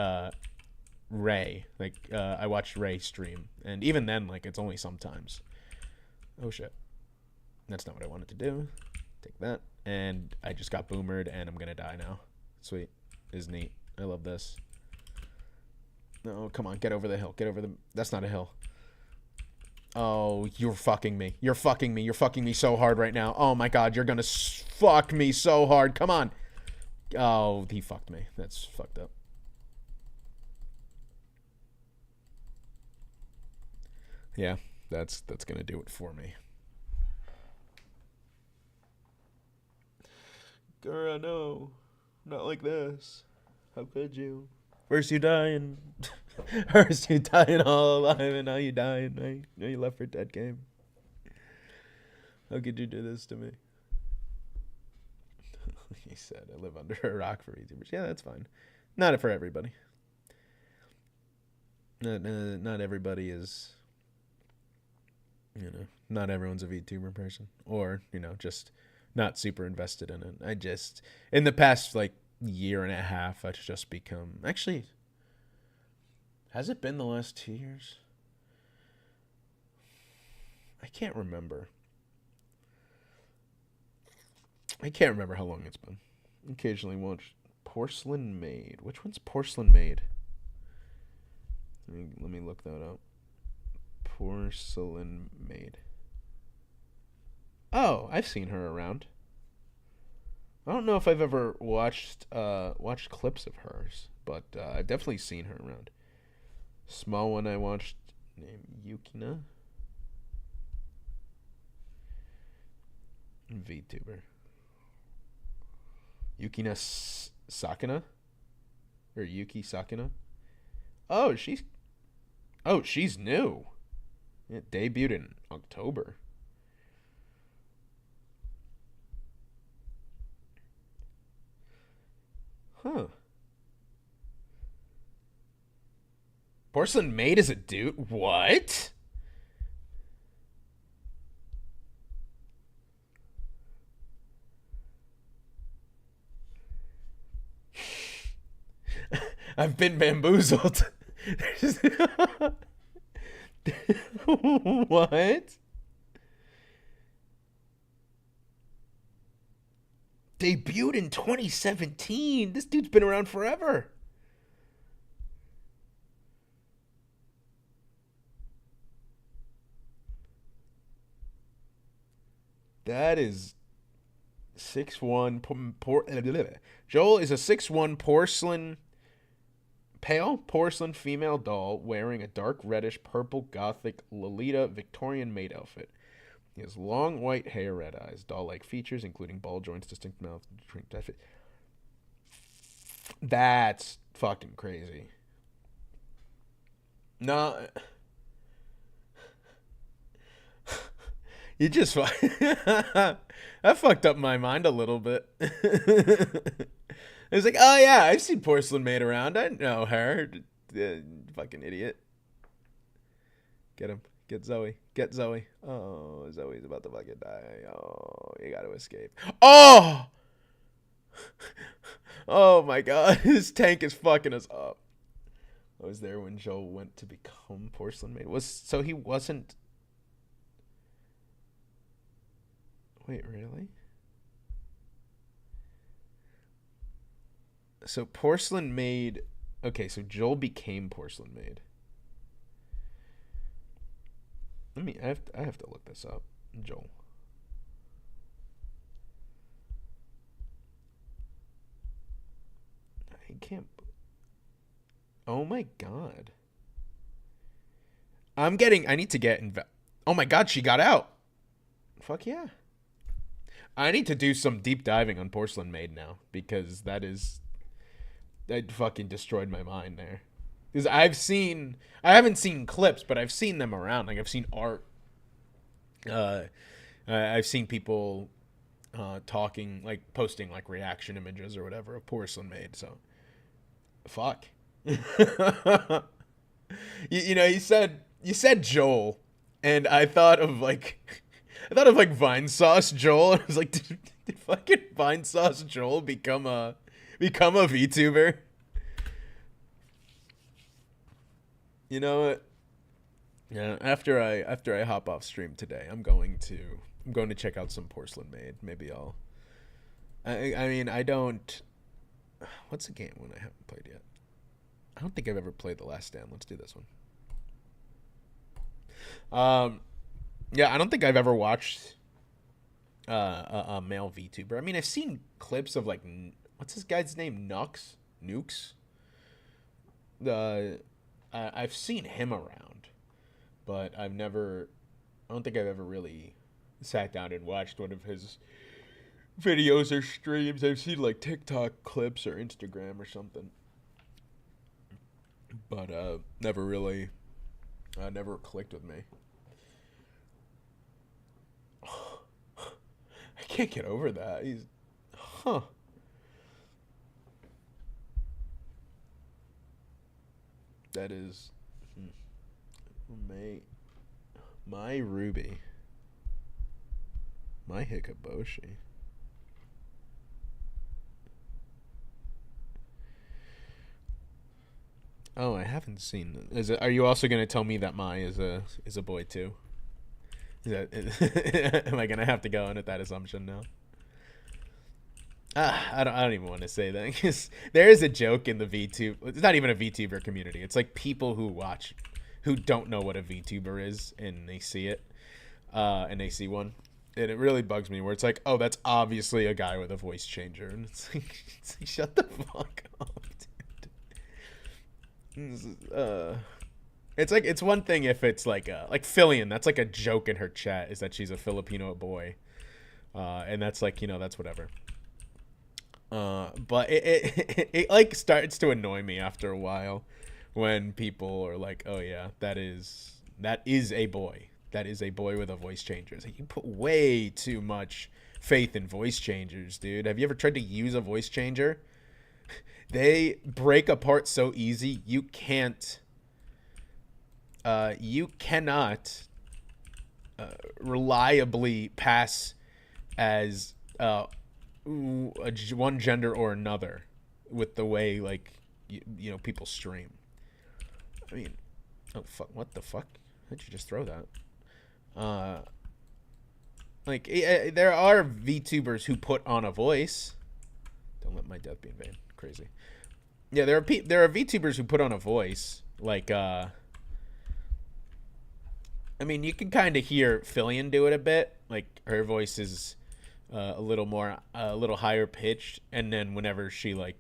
Ray, like I watched Ray stream, and even then, like it's only sometimes. Oh shit, that's not what I wanted to do. Take that, and I just got boomered, and I'm gonna die now. Sweet, is neat. I love this. No, come on, get over the hill. Get over the. That's not a hill. Oh, you're fucking me. You're fucking me. You're fucking me so hard right now. Oh my god, you're gonna fuck me so hard. Come on. Oh, he fucked me. That's fucked up. Yeah, that's gonna do it for me. Girl, no. Not like this. How could you? First you dying. First you dying all alive, and now you dying. Now you left for dead game. How could you do this to me? He said, I live under a rock for VTubers. Yeah, that's fine. Not for everybody. Not everybody is, not everyone's a VTuber person. Or, just not super invested in it. I just, in the past, like, year and a half, I've just become, actually, has it been the last 2 years? I can't remember. I can't remember how long it's been. Occasionally watch Porcelain Maid. Which one's Porcelain Maid? Let me look that up. Porcelain Maid. Oh, I've seen her around. I don't know if I've ever watched clips of hers, but I've definitely seen her around. Small one I watched named Yukina. VTuber. Yukina Sakana? Or Yuki Sakuna. Oh, she's new. It debuted in October. Huh. Porcelain Maid is a dude? What? I've been bamboozled. What? Debuted in 2017. This dude's been around forever. That is 6'1". Joel is a 6'1" pale porcelain female doll wearing a dark reddish purple gothic Lolita Victorian maid outfit. He has long white hair, red eyes, doll-like features, including ball joints, distinct mouth, drink. That's fucking crazy. No, you just that fucked up my mind a little bit. I was like, oh yeah, I've seen Porcelain Maid around. I know her. Fucking idiot. Get him. Get Zoe. Get Zoe. Oh, Zoe's about to fucking die. Oh, you gotta escape. Oh! Oh my god. This tank is fucking us up. I was there when Joel went to become Porcelain Maid. So he wasn't. Wait, really? So Porcelain Maid. Okay, so Joel became Porcelain Maid. I have to look this up. Joel. I can't. Oh my god. I need to get oh my god, she got out. Fuck yeah. I need to do some deep diving on Porcelain Maid now because that fucking destroyed my mind there. Because I haven't seen clips, but I've seen them around. Like I've seen art. I've seen people talking, like posting like reaction images or whatever of Porcelain Maid. So, fuck. you know, you said Joel, and I thought of like Vine Sauce Joel. I was like, did fucking Vine Sauce Joel become a VTuber? You know what? Yeah, after I hop off stream today, I'm going to check out some Porcelain Maid. Maybe I mean, I don't. What's a game one I haven't played yet? I don't think I've ever played The Last Stand. Let's do this one. Yeah, I don't think I've ever watched a male VTuber. I mean, I've seen clips of like, what's this guy's name? Nukes. I've seen him around, but I don't think I've ever really sat down and watched one of his videos or streams. I've seen like TikTok clips or Instagram or something, but never clicked with me. I can't get over that. That is my Ruby. My Hikaboshi. Oh, I haven't seen. Are you also going to tell me that Mai is a boy too? Am I gonna have to go in with that assumption now? I don't even want to say that because there is a joke in the VTuber. It's not even a VTuber community. It's like people who don't know what a VTuber is, and they see it, and they see one, and it really bugs me. Where it's like, oh, that's obviously a guy with a voice changer, and it's like shut the fuck up, dude. It's one thing if it's like Fillion. That's like a joke in her chat is that she's a Filipino boy, and that's like that's whatever. But it like starts to annoy me after a while when people are like, "Oh yeah, that is a boy. That is a boy with a voice changer." It's like, you put way too much faith in voice changers, dude. Have you ever tried to use a voice changer? They break apart so easy. You cannot reliably pass as one gender or another with the way like people stream. I mean, oh fuck, what the fuck? How'd you just throw that? Like there are VTubers who put on a voice. Don't let my death be in vain. Crazy. Yeah, there are VTubers who put on a voice. Like I mean, you can kind of hear Fillion do it a bit. Like her voice is a little higher pitched, and then whenever she like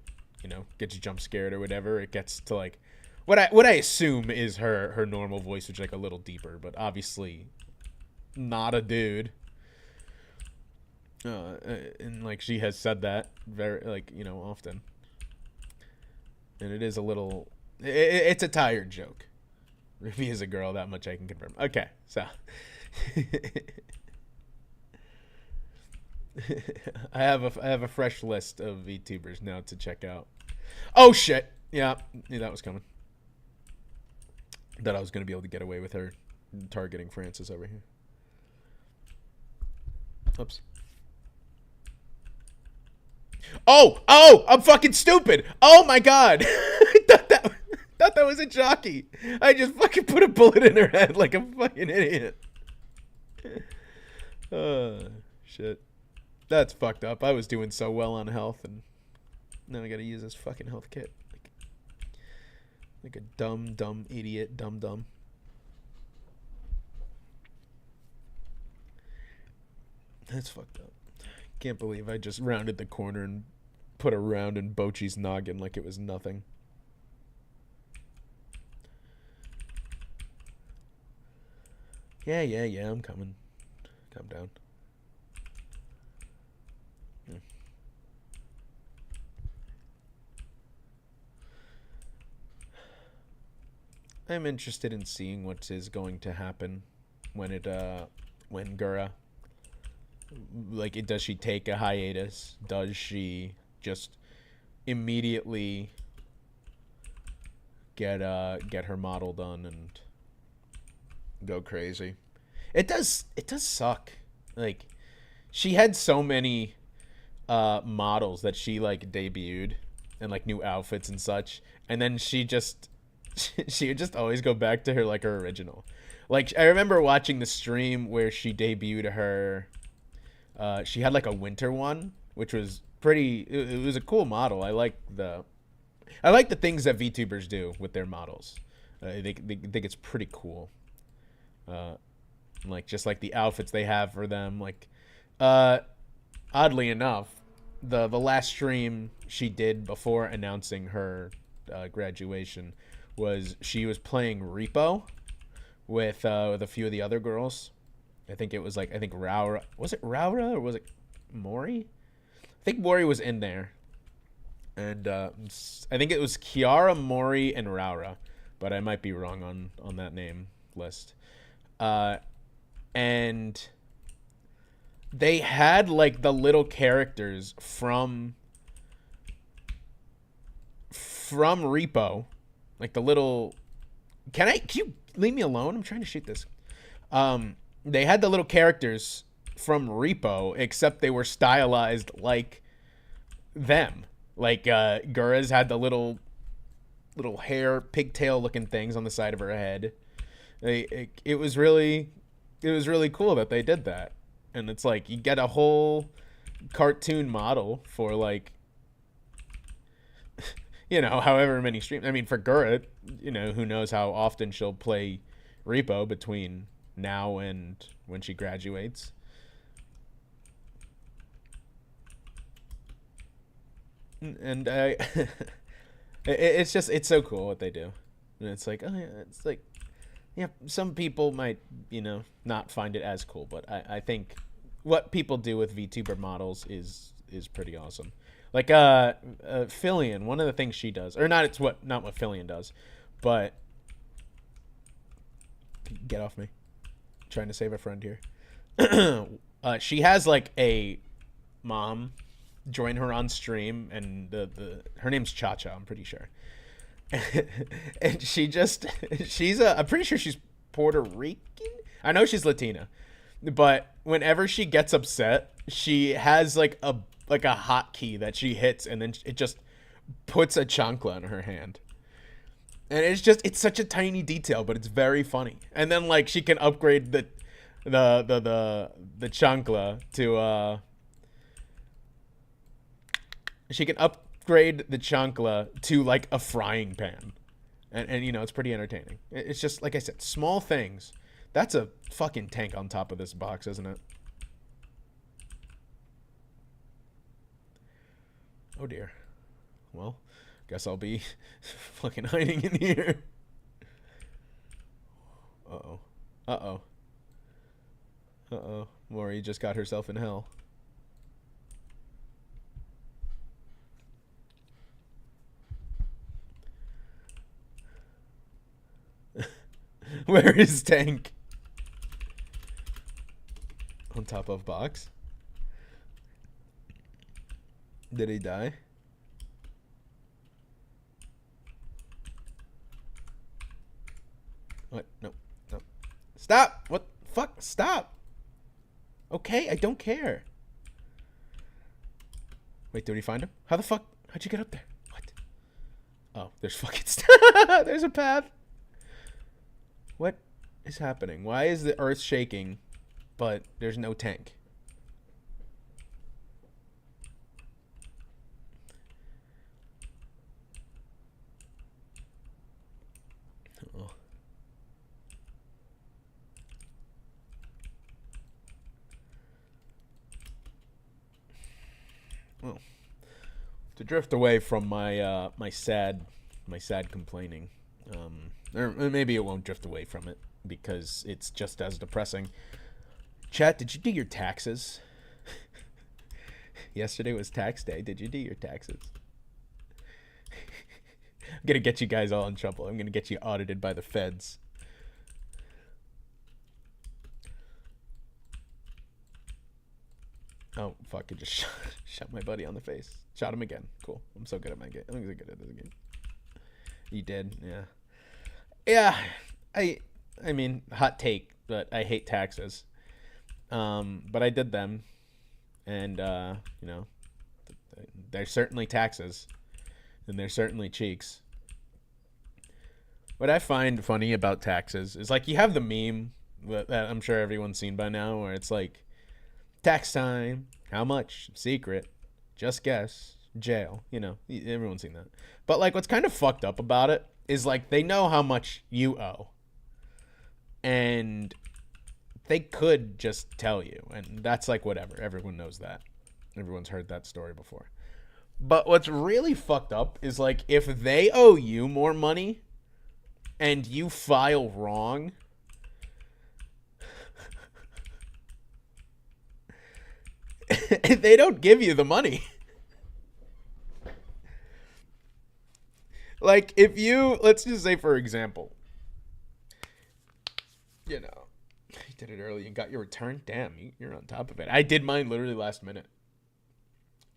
gets jump scared or whatever, it gets to like what I assume is her normal voice, which is like a little deeper, but obviously not a dude. And like she has said that very like often, and it is a little it's a tired joke. Ruby is a girl, that much I can confirm. Okay, so I have a fresh list of VTubers now to check out. Oh shit! Yeah, knew that was coming. That I was gonna be able to get away with her targeting Francis over here. Oops. Oh! I'm fucking stupid. Oh my god! I thought that was a jockey. I just fucking put a bullet in her head like a fucking idiot. Shit. That's fucked up. I was doing so well on health, and now I gotta use this fucking health kit. Like a dumb idiot. Dumb. That's fucked up. Can't believe I just rounded the corner and put a round in Bocchi's noggin like it was nothing. Yeah, I'm coming. Calm down. I'm interested in seeing what is going to happen when Gura, like, does she take a hiatus? Does she just immediately get her model done and go crazy? It does suck. Like, she had so many models that she like debuted and like new outfits and such, and then she would just always go back to her original. Like, I remember watching the stream where she debuted her. She had like a winter one, which was pretty. It was a cool model. I like the things that VTubers do with their models. They think it's pretty cool. Like just like the outfits they have for them. Like, oddly enough, the last stream she did before announcing her graduation she was playing Repo with a few of the other girls. I think Raura. Was it Raura or was it Mori? I think Mori was in there. And I think it was Kiara, Mori, and Raura. But I might be wrong on that name list. And they had like the little characters from Repo. Like the little... Can you leave me alone? I'm trying to shoot this. They had the little characters from Repo, except they were stylized like them. Like Gura's had the little hair pigtail looking things on the side of her head. It was really cool that they did that. And it's like you get a whole cartoon model for like however many streams. I mean, for Gura, who knows how often she'll play Repo between now and when she graduates. And it's so cool what they do. And it's like, oh yeah, it's like, yeah, some people might, not find it as cool, but I think what people do with VTuber models is pretty awesome. Like Fillion, one of the things she does, or not what Fillion does, but get off me. I'm trying to save a friend here. She has like a mom join her on stream, and the her name's Cha Cha, I'm pretty sure. And I'm pretty sure she's Puerto Rican. I know she's Latina, but whenever she gets upset, she has like a hotkey that she hits, and then it just puts a chancla in her hand. And it's such a tiny detail, but it's very funny. And then like she can upgrade the chancla to she can upgrade the chancla to like a frying pan. And you know, it's pretty entertaining. It's just like I said, small things. That's a fucking tank on top of this box, isn't it? Oh dear. Well, guess I'll be fucking hiding in here. Uh-oh. Uh-oh. Uh-oh. Maury just got herself in hell. Where is Tank? On top of box. Did he die? What? No. No. Stop! What? Fuck! Stop! Okay, I don't care. Wait, did he find him? How the fuck? How'd you get up there? What? Oh, there's fucking... There's a path. What is happening? Why is the earth shaking, but there's no tank? Oh. Well, to drift away from my my sad complaining, or maybe it won't drift away from it because it's just as depressing. Chat, did you do your taxes? Yesterday was tax day. Did you do your taxes? I'm gonna get you guys all in trouble. I'm gonna get you audited by the feds. Oh fuck! I just shot my buddy on the face. Shot him again. Cool. I'm so good at my game. I'm so good at this game. You did, yeah. Yeah, I mean, hot take, but I hate taxes. But I did them, and you know, they're certainly taxes, and they're certainly cheeks. What I find funny about taxes is like you have the meme that I'm sure everyone's seen by now, where it's like, tax time, how much, secret, just guess, jail. You know, everyone's seen that. But like, what's kind of fucked up about it is like they know how much you owe, and they could just tell you, and that's like whatever. Everyone knows that. Everyone's heard that story before. But what's really fucked up is like if they owe you more money and you file wrong, they don't give you the money. Like if you, let's just say for example, you know, you did it early and got your return. Damn, you're on top of it. I did mine literally last minute.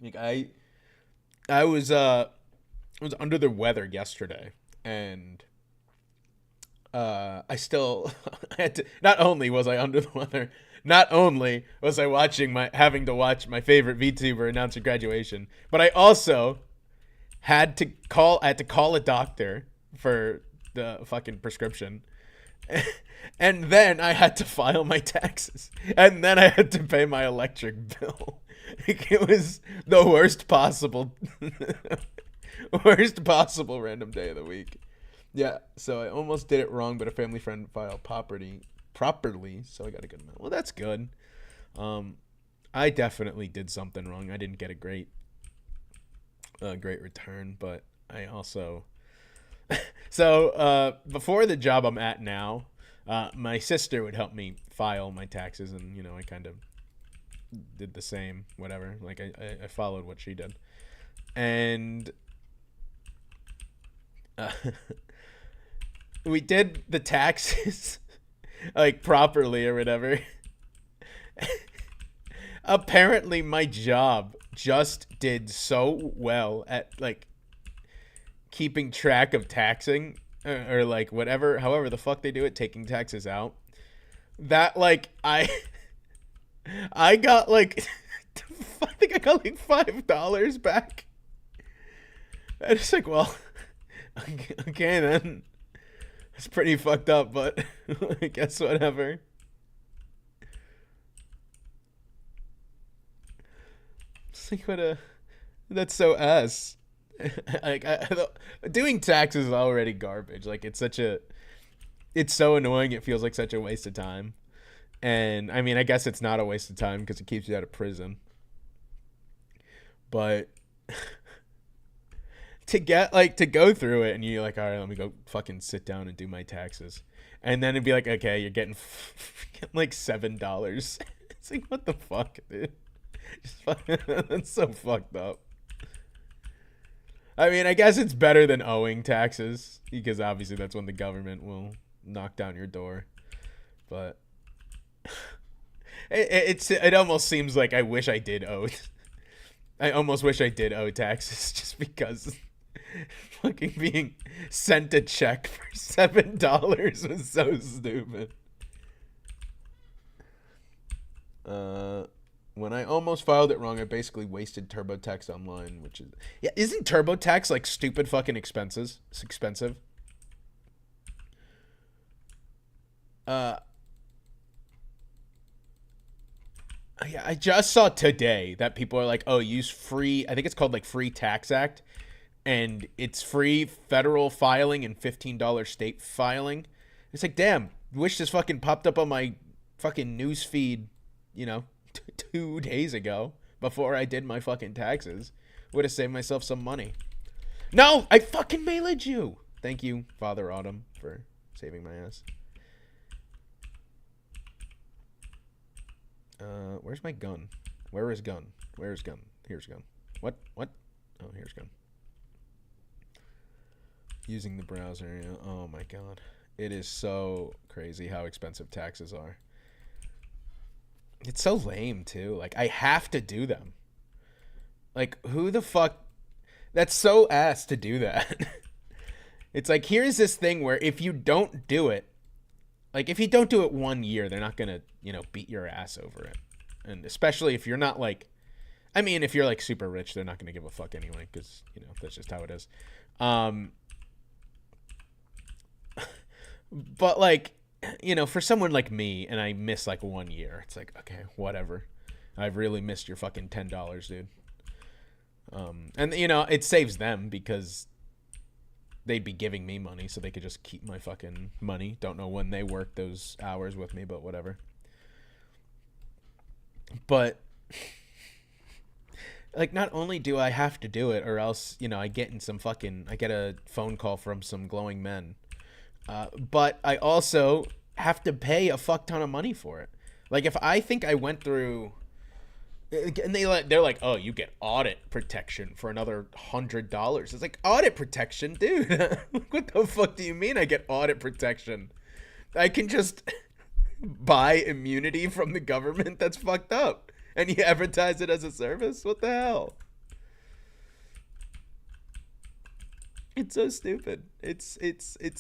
Like I was under the weather yesterday, and I still I had to. Not only was I under the weather, not only was I having to watch my favorite VTuber announce a graduation, but I also had to call a doctor for the fucking prescription. And then I had to file my taxes, and then I had to pay my electric bill. Like, it was the worst possible random day of the week. Yeah, so I almost did it wrong, but a family friend filed properly, so I got a good amount. Well, that's good. I definitely did something wrong. I didn't get a great return, but I also so before the job I'm at now, my sister would help me file my taxes, and you know, I kind of did the same, whatever. Like I followed what she did. and uh, we did the taxes like properly or whatever. Apparently my job just did so well at like keeping track of taxing or like whatever, however the fuck they do it, taking taxes out, that like I got like I think I got like $5 back. And it's like, well, okay then. It's pretty fucked up, but I guess whatever. It's like what a that's so ass. Like doing taxes is already garbage. Like it's so annoying. It feels like such a waste of time. And I mean, I guess it's not a waste of time because it keeps you out of prison. But to get like to go through it and you're like, all right, let me go fucking sit down and do my taxes, and then it'd be like, okay, you're getting, getting like $7. It's like, what the fuck, dude? That's so fucked up. I mean, I guess it's better than owing taxes because obviously that's when the government will knock down your door. But it almost seems like I wish I did owe. I almost wish I did owe taxes just because fucking being sent a check for $7 was so stupid. When I almost filed it wrong, I basically wasted TurboTax Online, which is yeah, isn't TurboTax like stupid fucking expenses? It's expensive. Uh, yeah, I just saw today that people are like, oh, use free. I think it's called like Free Tax Act, and it's free federal filing and $15 state filing. It's like, damn, wish this fucking popped up on my fucking news feed, you know, 2 days ago before I did my fucking taxes. Would have saved myself some money. No, I fucking mailed you. Thank you, Father Autumn, for saving my ass. Where's my gun? Where is gun? Where is gun? Here's gun. What? What? Oh, here's gun. Using the browser. Oh my god. It is so crazy how expensive taxes are. It's so lame too. Like I have to do them. Like who the fuck? That's so ass to do that. It's like here's this thing where if you don't do it, like if you don't do it 1 year, they're not gonna, you know, beat your ass over it. And especially if you're not like, I mean, if you're like super rich, they're not gonna give a fuck anyway, because you know that's just how it is. But like, you know, for someone like me, and I miss like 1 year, it's like okay, whatever. I've really missed your fucking $10, dude. And you know, it saves them because they'd be giving me money, so they could just keep my fucking money. Don't know when they work those hours with me, but whatever. But like, not only do I have to do it, or else, you know, I get a phone call from some glowing men, but I also have to pay a fuck ton of money for it. Like, if I think I went through, and they're like, oh, you get audit protection for another $100. It's like, audit protection, dude. What the fuck do you mean I get audit protection? I can just buy immunity from the government. That's fucked up. And you advertise it as a service? What the hell? It's so stupid. It's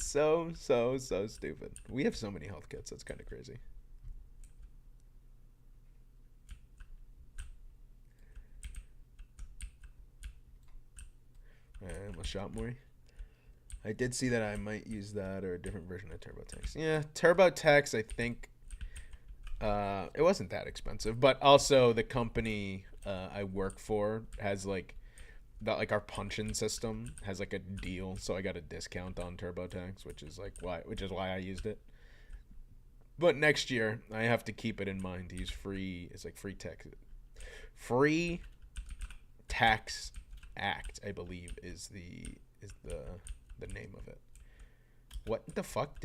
so stupid. We have so many health kits. That's kind of crazy. Almost shot more. I did see that I might use that or a different version of TurboTax. Yeah, TurboTax, I think it wasn't that expensive, but also the company I work for has like that, like our punch-in system has like a deal, so I got a discount on TurboTax, which is why I used it. But next year I have to keep it in mind to use free. It's like free tax act, I believe is the name of it. What the fuck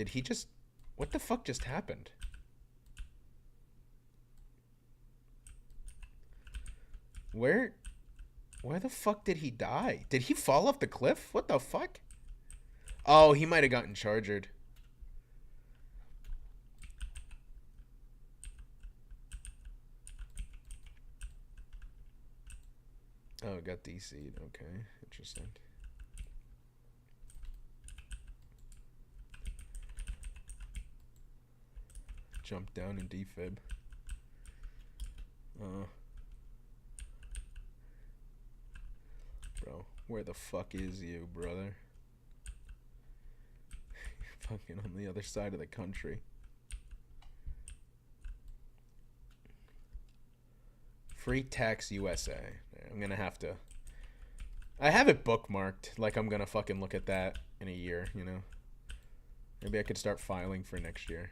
just happened? Where Why the fuck did he die? Did he fall off the cliff? What the fuck? Oh, he might have gotten chargered. Oh, it got DC'd. Okay, interesting. Jump down in defib. Bro, where the fuck is you, brother? You're fucking on the other side of the country. Free Tax USA. I'm gonna have to. I have it bookmarked. Like I'm gonna fucking look at that in a year, you know? Maybe I could start filing for next year.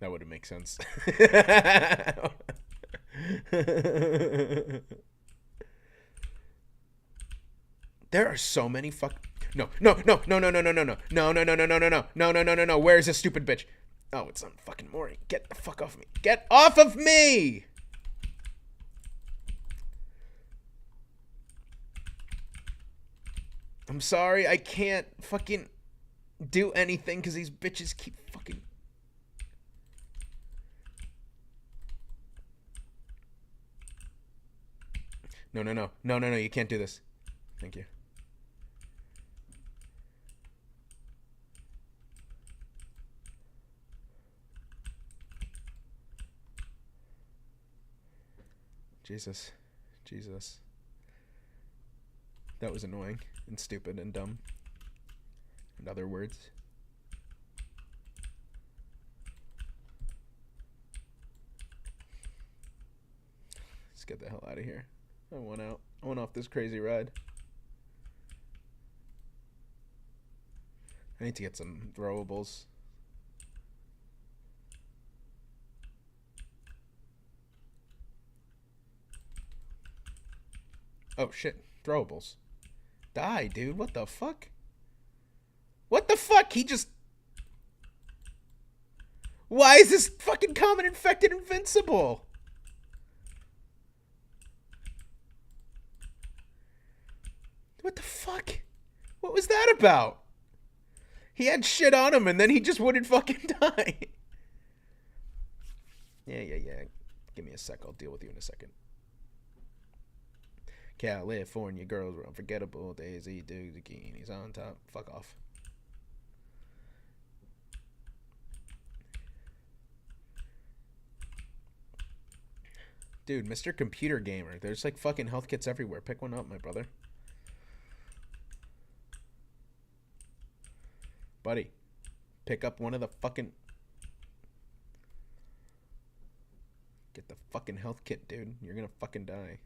That would make sense. There are so many No. Where is this stupid bitch? Oh, it's on fucking Maury. Get the fuck off me. Get off of me! I'm sorry, I can't fucking do anything because these bitches keep fucking... No, you can't do this. Thank you. Jesus. That was annoying and stupid and dumb. In other words. Let's get the hell out of here. I want out. I went off this crazy ride. I need to get some throwables. Oh shit, throwables. Die, dude. What the fuck? What the fuck? He just... Why is this fucking common infected invincible? What the fuck? What was that about? He had shit on him and then he just wouldn't fucking die. Yeah. Give me a sec. I'll deal with you in a second. California girls were unforgettable. Daisy Dukes bikinis on top. Fuck off. Dude, Mr. Computer Gamer. There's like fucking health kits everywhere. Pick one up, my brother. Buddy, pick up one of the fucking... Get the fucking health kit, dude. You're gonna fucking die.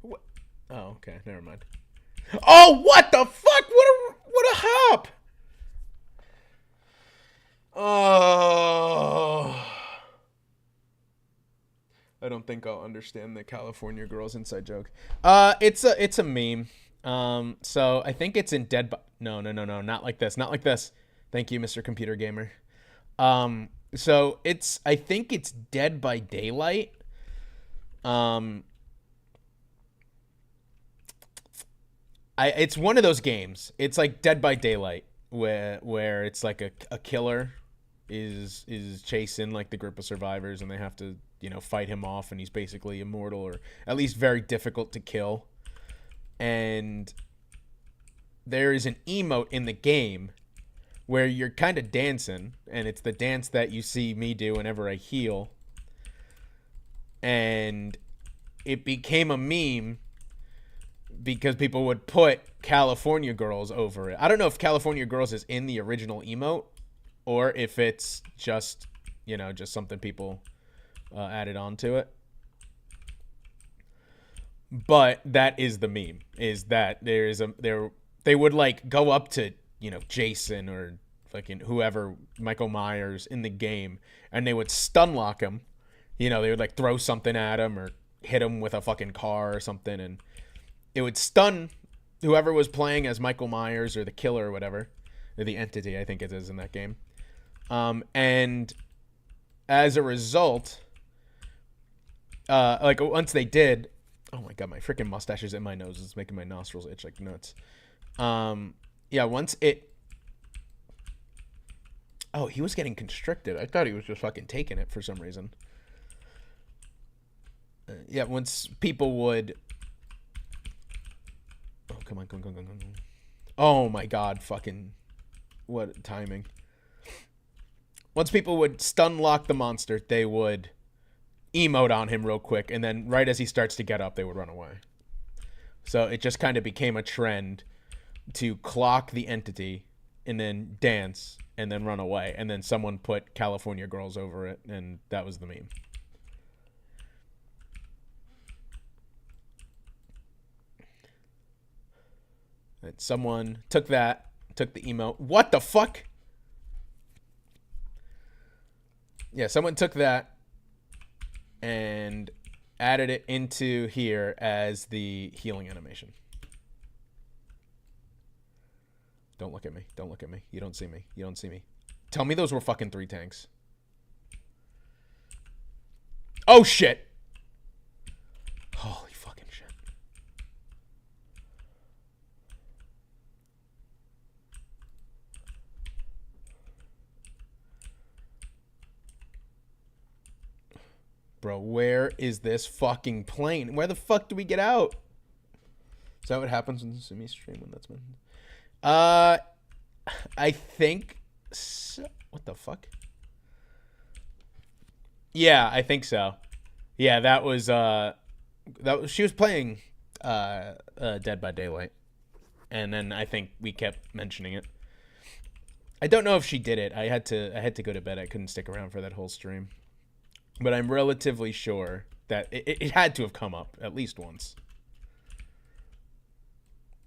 What? Oh, okay. Never mind. Oh, what the fuck? What a hop! Oh, I don't think I'll understand the California girls inside joke. It's a meme. So I think it's in Dead by... No, not like this. Not like this. Thank you, Mr. Computer Gamer. So I think it's Dead by Daylight. It's one of those games. It's like Dead by Daylight where it's like a killer is chasing like the group of survivors and they have to, you know, fight him off, and he's basically immortal or at least very difficult to kill. And there is an emote in the game where you're kind of dancing, and it's the dance that you see me do whenever I heal. And it became a meme because people would put California Girls over it. I don't know if California Girls is in the original emote or if it's just, you know, just something people added on to it. But that is the meme, is that they would like go up to, you know, Jason or fucking whoever, Michael Myers in the game, and they would stun lock him. You know, they would like throw something at him or hit him with a fucking car or something, and it would stun whoever was playing as Michael Myers or the killer or whatever, or the entity, I think it is in that game. And as a result, like once they did, oh my god, my freaking mustache is in my nose. It's making my nostrils itch like nuts. Yeah, once it. Oh, he was getting constricted. I thought he was just fucking taking it for some reason. Yeah, once people would. Oh, come on. Oh my god, fucking. What timing. Once people would stun lock the monster, they would emote on him real quick, and then right as he starts to get up, they would run away. So it just kind of became a trend to clock the entity and then dance and then run away. And then someone put California Girls over it, and that was the meme. And someone took the emote. What the fuck? Yeah, someone took that and added it into here as the healing animation. Don't look at me. Don't look at me. You don't see me. You don't see me. Tell me those were fucking 3 tanks. Oh, shit. Holy fucking shit. Bro, where is this fucking plane? Where the fuck do we get out? Is that what happens in the Sumi stream when that's been... I think so. What the fuck? Yeah, I think so. Yeah, that was she was playing Dead by Daylight. And then I think we kept mentioning it. I don't know if she did it. I had to go to bed. I couldn't stick around for that whole stream. But I'm relatively sure that it had to have come up at least once.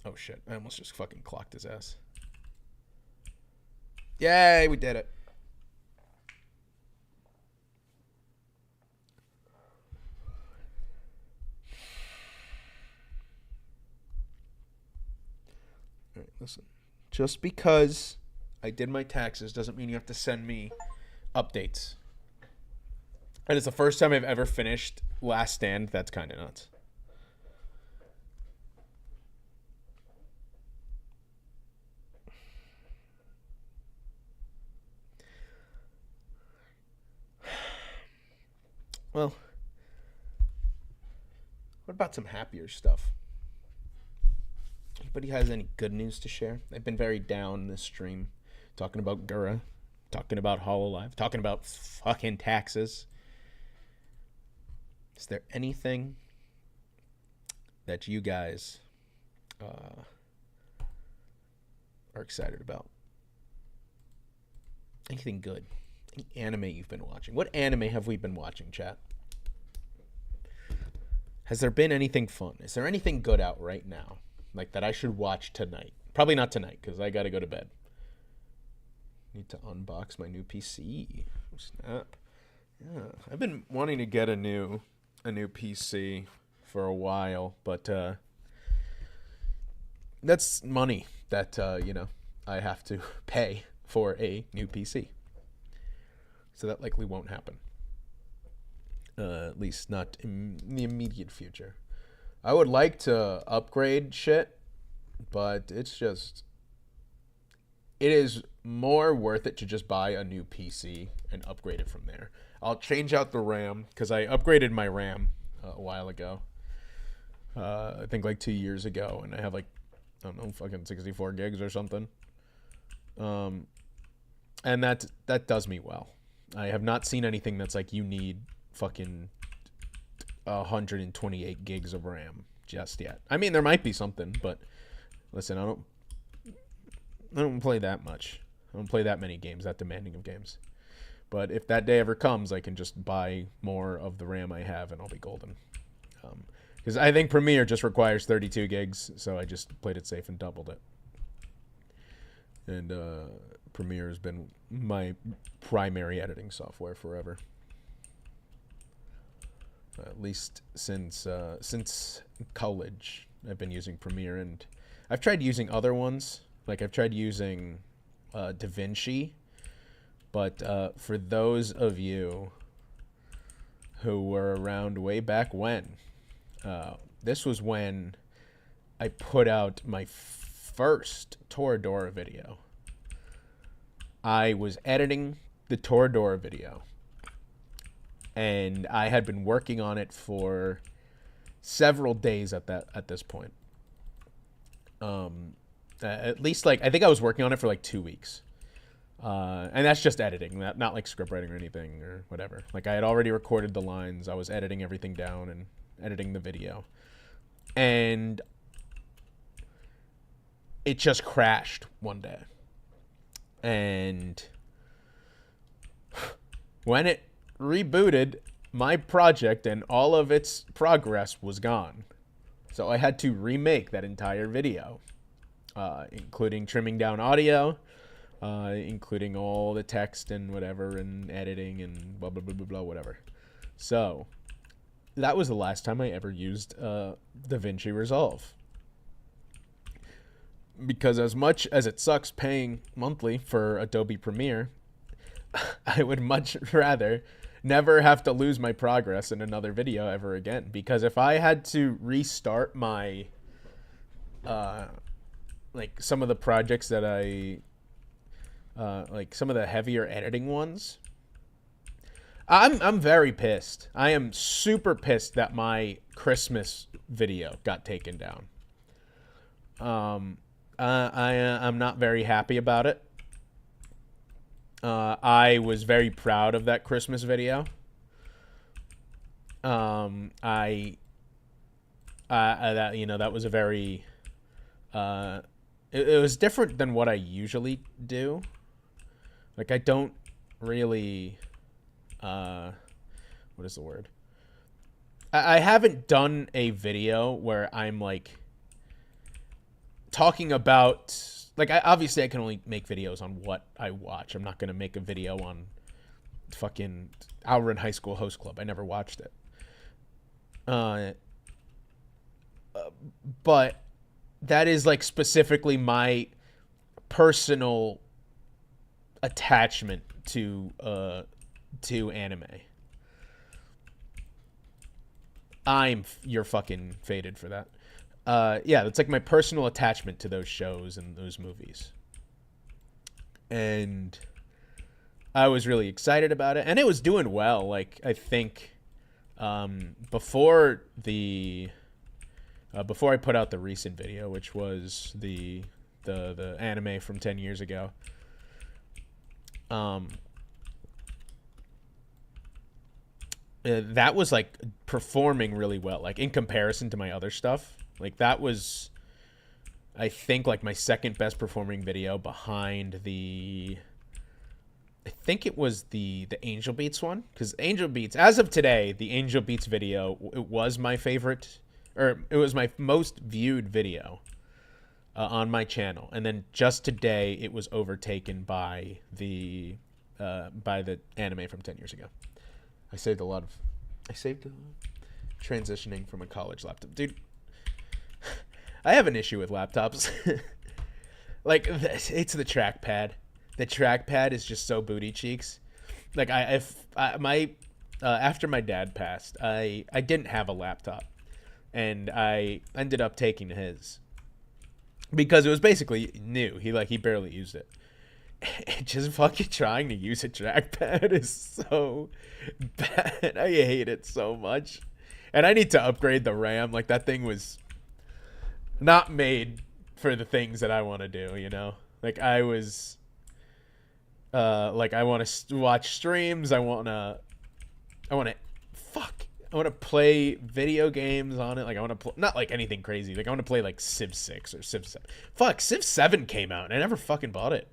Oh shit, I almost just fucking clocked his ass. Yay, we did it. All right, listen. Just because I did my taxes doesn't mean you have to send me updates. And it's the first time I've ever finished Last Stand. That's kind of nuts. Well, what about some happier stuff? Anybody has any good news to share? I've been very down this stream, talking about Gura, talking about Hololive, talking about fucking taxes. Is there anything that you guys are excited about? Anything good? Any anime you've been watching? What anime have we been watching, chat? Has there been anything fun? Is there anything good out right now? Like that I should watch tonight? Probably not tonight, because I gotta go to bed. Need to unbox my new PC. Snap. Yeah. I've been wanting to get a new PC for a while, but that's money that I have to pay for a new PC. So that likely won't happen. At least not in the immediate future. I would like to upgrade shit, but it is more worth it to just buy a new PC and upgrade it from there. I'll change out the RAM, because I upgraded my RAM a while ago. I think like 2 years ago, and I have like, I don't know, fucking 64 gigs or something. And that does me well. I have not seen anything that's like you need fucking 128 gigs of RAM just yet. I mean, there might be something, but listen, I don't play that much. I don't play that many games, that demanding of games. But if that day ever comes, I can just buy more of the RAM I have, and I'll be golden. Because I think Premiere just requires 32 gigs, so I just played it safe and doubled it. And Premiere has been my primary editing software forever. At least since college, I've been using Premiere, and I've tried using other ones. Like I've tried using DaVinci, but for those of you who were around way back when, this was when I put out my first Toradora video. I was editing the Toradora video, and I had been working on it for several days at this point. At least like I think I was working on it for like 2 weeks, and that's just editing, not like script writing or anything or whatever. Like I had already recorded the lines, I was editing everything down and editing the video, and it just crashed one day. And when it rebooted, my project and all of its progress was gone. So I had to remake that entire video, including trimming down audio, including all the text and whatever, and editing and blah, blah, blah, blah, blah, whatever. So that was the last time I ever used DaVinci Resolve. Because as much as it sucks paying monthly for Adobe Premiere, I would much rather never have to lose my progress in another video ever again. Because if I had to restart my, like some of the projects that like some of the heavier editing ones, I'm very pissed. I am super pissed that my Christmas video got taken down. I'm not very happy about it. I was very proud of that Christmas video. That that was a very it was different than what I usually do. Like I don't really what is the word? I haven't done a video where I'm like talking about, like, obviously I can only make videos on what I watch. I'm not going to make a video on fucking Outrun High School Host Club. I never watched it. But that is like specifically my personal attachment to anime. You're fucking faded for that. Yeah, that's like my personal attachment to those shows and those movies. And I was really excited about it. And it was doing well. Like, I think before I put out the recent video, which was the anime from 10 years ago, that was like performing really well, like in comparison to my other stuff. Like that was, I think, like my second best performing video behind I think it was the Angel Beats one, because Angel Beats, as of today, the Angel Beats video, it was my favorite, or it was my most viewed video on my channel, and then just today it was overtaken by the anime from 10 years ago. I saved transitioning from a college laptop, dude. I have an issue with laptops. Like, it's the trackpad. The trackpad is just so booty cheeks. Like, after my dad passed, I didn't have a laptop, and I ended up taking his because it was basically new. He barely used it. Just fucking trying to use a trackpad is so bad. I hate it so much, and I need to upgrade the RAM. Like, that thing was not made for the things that I want to do, you know? Like, I was like, I want to watch streams, I want to play video games on it. Like, I want to play, not like anything crazy, like I want to play like Civ 6 or Civ 7. Fuck, Civ 7 came out and I never fucking bought it.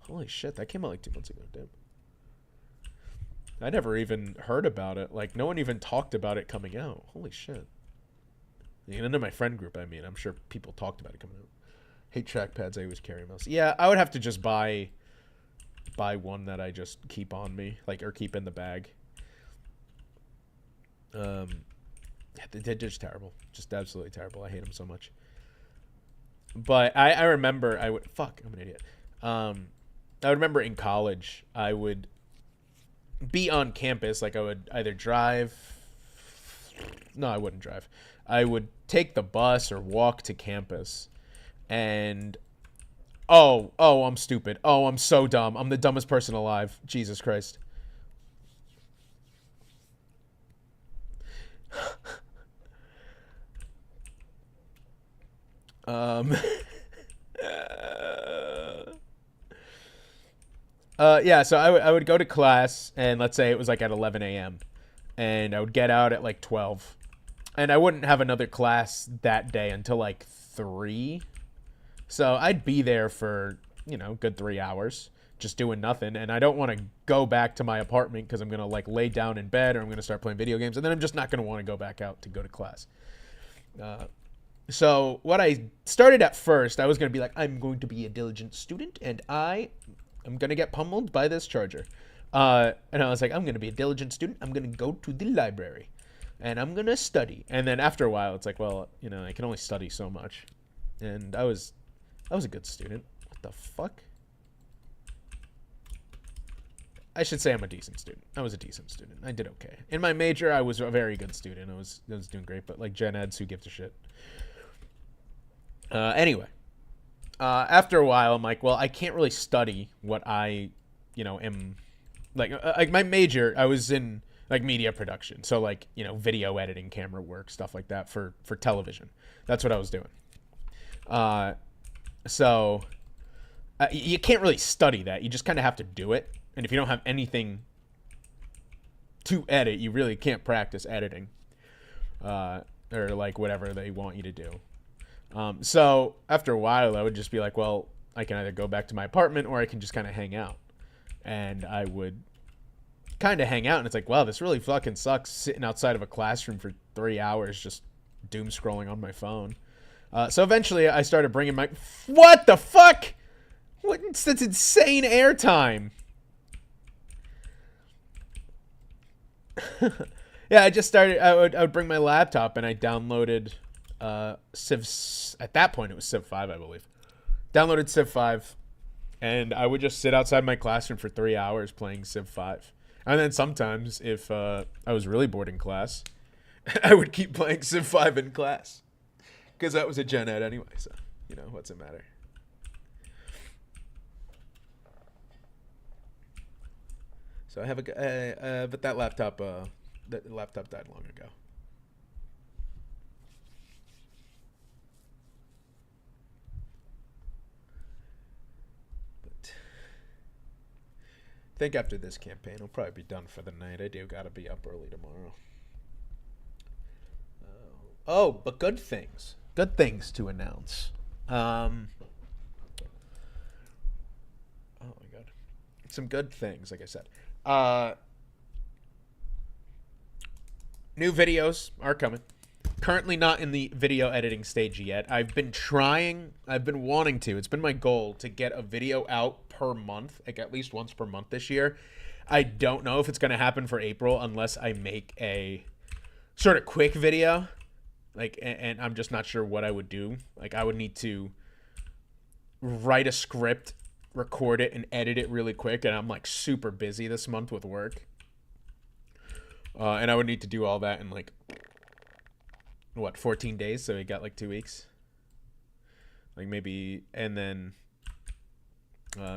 Holy shit, that came out like 2 months ago. Damn, I never even heard about it. Like, no one even talked about it coming out. Holy shit. And in my friend group, I mean, I'm sure people talked about it coming out. Hate trackpads. I always carry a mouse. Yeah, I would have to just buy one that I just keep on me, like, or keep in the bag. Yeah, they're just terrible. Just absolutely terrible. I hate them so much. But I remember I would fuck. I'm an idiot. I would remember in college I would be on campus. Like I would either drive. No, I wouldn't drive. I would take the bus or walk to campus, and I'm stupid. Oh, I'm so dumb. I'm the dumbest person alive. Jesus Christ. Um. Yeah. So I would go to class, and let's say it was like at 11 a.m. and I would get out at like 12, and I wouldn't have another class that day until like 3. So I'd be there for, good 3 hours just doing nothing. And I don't want to go back to my apartment because I'm going to like lay down in bed or I'm going to start playing video games. And then I'm just not going to want to go back out to go to class. So what I started at first, I was going to be like, I'm going to be a diligent student and I'm going to get pummeled by this charger. And I was like, I'm going to be a diligent student. I'm going to go to the library and I'm going to study. And then after a while, it's like, well, I can only study so much. And I was a good student. What the fuck? I should say I'm a decent student. I was a decent student. I did okay. In my major, I was a very good student. I was doing great, but like gen eds, who gives a shit? Anyway, after a while, I'm like, well, I can't really study what I, am like my major. I was in like media production, so like video editing, camera work, stuff like that for television. That's what I was doing. So you can't really study that. You just kind of have to do it. And if you don't have anything to edit, you really can't practice editing or like whatever they want you to do. So after a while, I would just be like, well, I can either go back to my apartment or I can just kind of hang out. And I would kind of hang out. And it's like, wow, this really fucking sucks sitting outside of a classroom for 3 hours just doom scrolling on my phone. So eventually I started bringing my... What the fuck? What's that's insane airtime? Yeah, I just started... I would bring my laptop and I downloaded Civ... At that point, it was Civ 5, I believe. Downloaded Civ 5. And I would just sit outside my classroom for 3 hours playing Civ 5. And then sometimes, if I was really bored in class, I would keep playing Civ 5 in class. Because that was a gen ed anyway, so, what's it matter? So I have but that laptop died long ago. But I think after this campaign, I'll probably be done for the night. I do gotta be up early tomorrow. But good things. Good things to announce. Oh my god. Some good things, like I said. New videos are coming. Currently not in the video editing stage yet. I've been wanting to. It's been my goal to get a video out per month, like at least once per month this year. I don't know if it's going to happen for April unless I make a sort of quick video. And I'm just not sure what I would do. Like, I would need to write a script, record it, and edit it really quick. And I'm like super busy this month with work. And I would need to do all that in like, 14 days? So we got like 2 weeks. Like maybe, and then,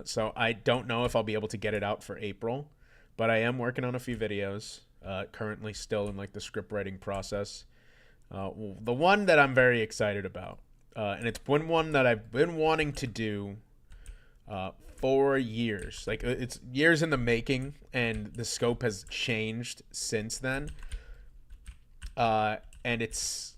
so I don't know if I'll be able to get it out for April. But I am working on a few videos. Currently still in like the script writing process. The one that I'm very excited about, and it's been one that I've been wanting to do for years. Like, it's years in the making, and the scope has changed since then. And it's...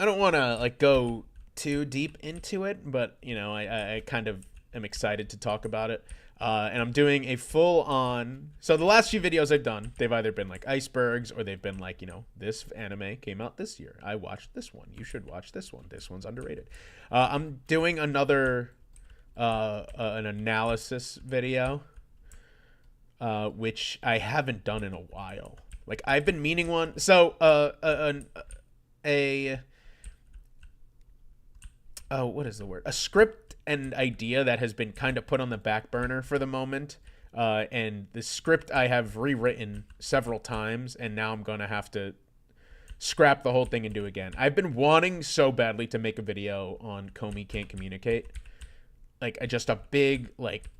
I don't want to, like, go too deep into it, but, I kind of am excited to talk about it. And I'm doing a full-on... So the last few videos I've done, they've either been like icebergs, or they've been like, this anime came out this year. I watched this one. You should watch this one. This one's underrated. I'm doing another an analysis video, which I haven't done in a while. Like, I've been meaning one. So what is the word? A script and idea that has been kind of put on the back burner for the moment. And the script I have rewritten several times, and now I'm going to have to scrap the whole thing and do again. I've been wanting so badly to make a video on Comey Can't Communicate. Like, just a big, like,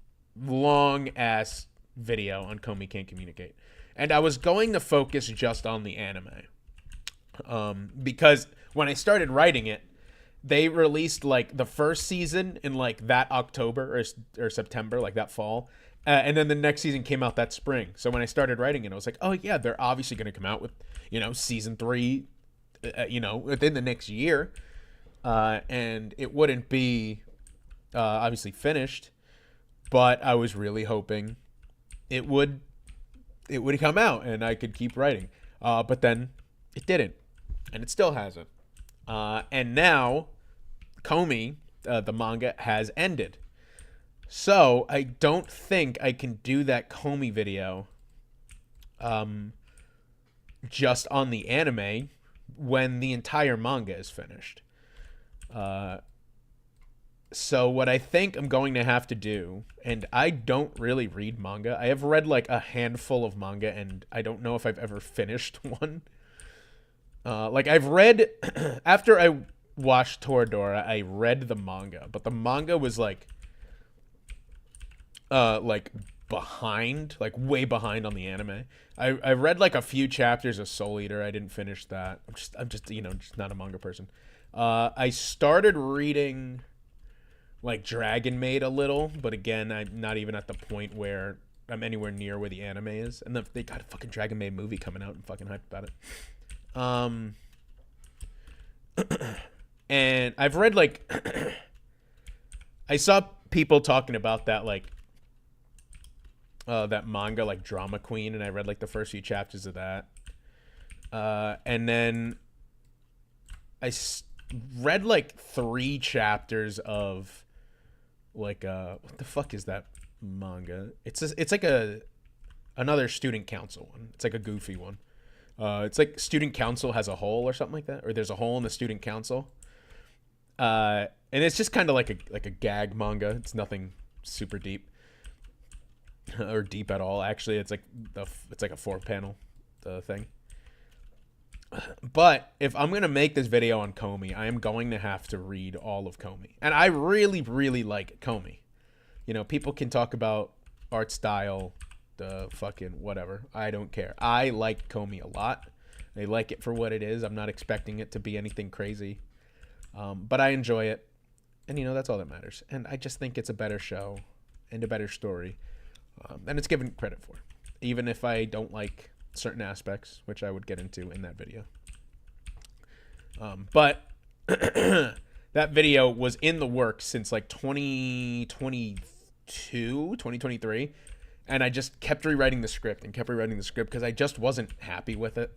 long ass video on Comey Can't Communicate. And I was going to focus just on the anime. Because when I started writing it, they released like the first season in like that October or September, like that fall. And then the next season came out that spring. So when I started writing it, I was like, oh yeah, they're obviously going to come out with, season 3, within the next year. And it wouldn't be obviously finished, but I was really hoping it would come out and I could keep writing. But then it didn't, and it still hasn't. And now Comey, the manga, has ended. So I don't think I can do that Comey video just on the anime when the entire manga is finished. So what I think I'm going to have to do, and I don't really read manga. I have read like a handful of manga, and I don't know if I've ever finished one. Like I've read, after I watched Toradora, I read the manga, but the manga was like behind, like way behind on the anime. I read like a few chapters of Soul Eater. I didn't finish that. I'm just just not a manga person. I started reading like Dragon Maid a little, but again, I'm not even at the point where I'm anywhere near where the anime is. And they got a fucking Dragon Maid movie coming out. I'm fucking hyped about it. And I've read like I saw people talking about that like that manga like Drama Queen, and I read like the first few chapters of that. And then read like 3 chapters of like what the fuck is that manga? It's like another student council one. It's like a goofy one. It's like student council has a hole or something like that, or there's a hole in the student council. And it's just kind of like a gag manga. It's nothing super deep or deep at all. Actually, it's like a 4-panel thing. But if I'm gonna make this video on Comey, I am going to have to read all of Comey, and I really, really like Comey. People can talk about art style, the fucking whatever. I don't care. I like Comey a lot. I like it for what it is. I'm not expecting it to be anything crazy, but I enjoy it, and that's all that matters. And I just think it's a better show and a better story, and it's given credit for, even if I don't like certain aspects, which I would get into in that video. But that video was in the works since like 2022, 2023. And I just kept rewriting the script because I just wasn't happy with it.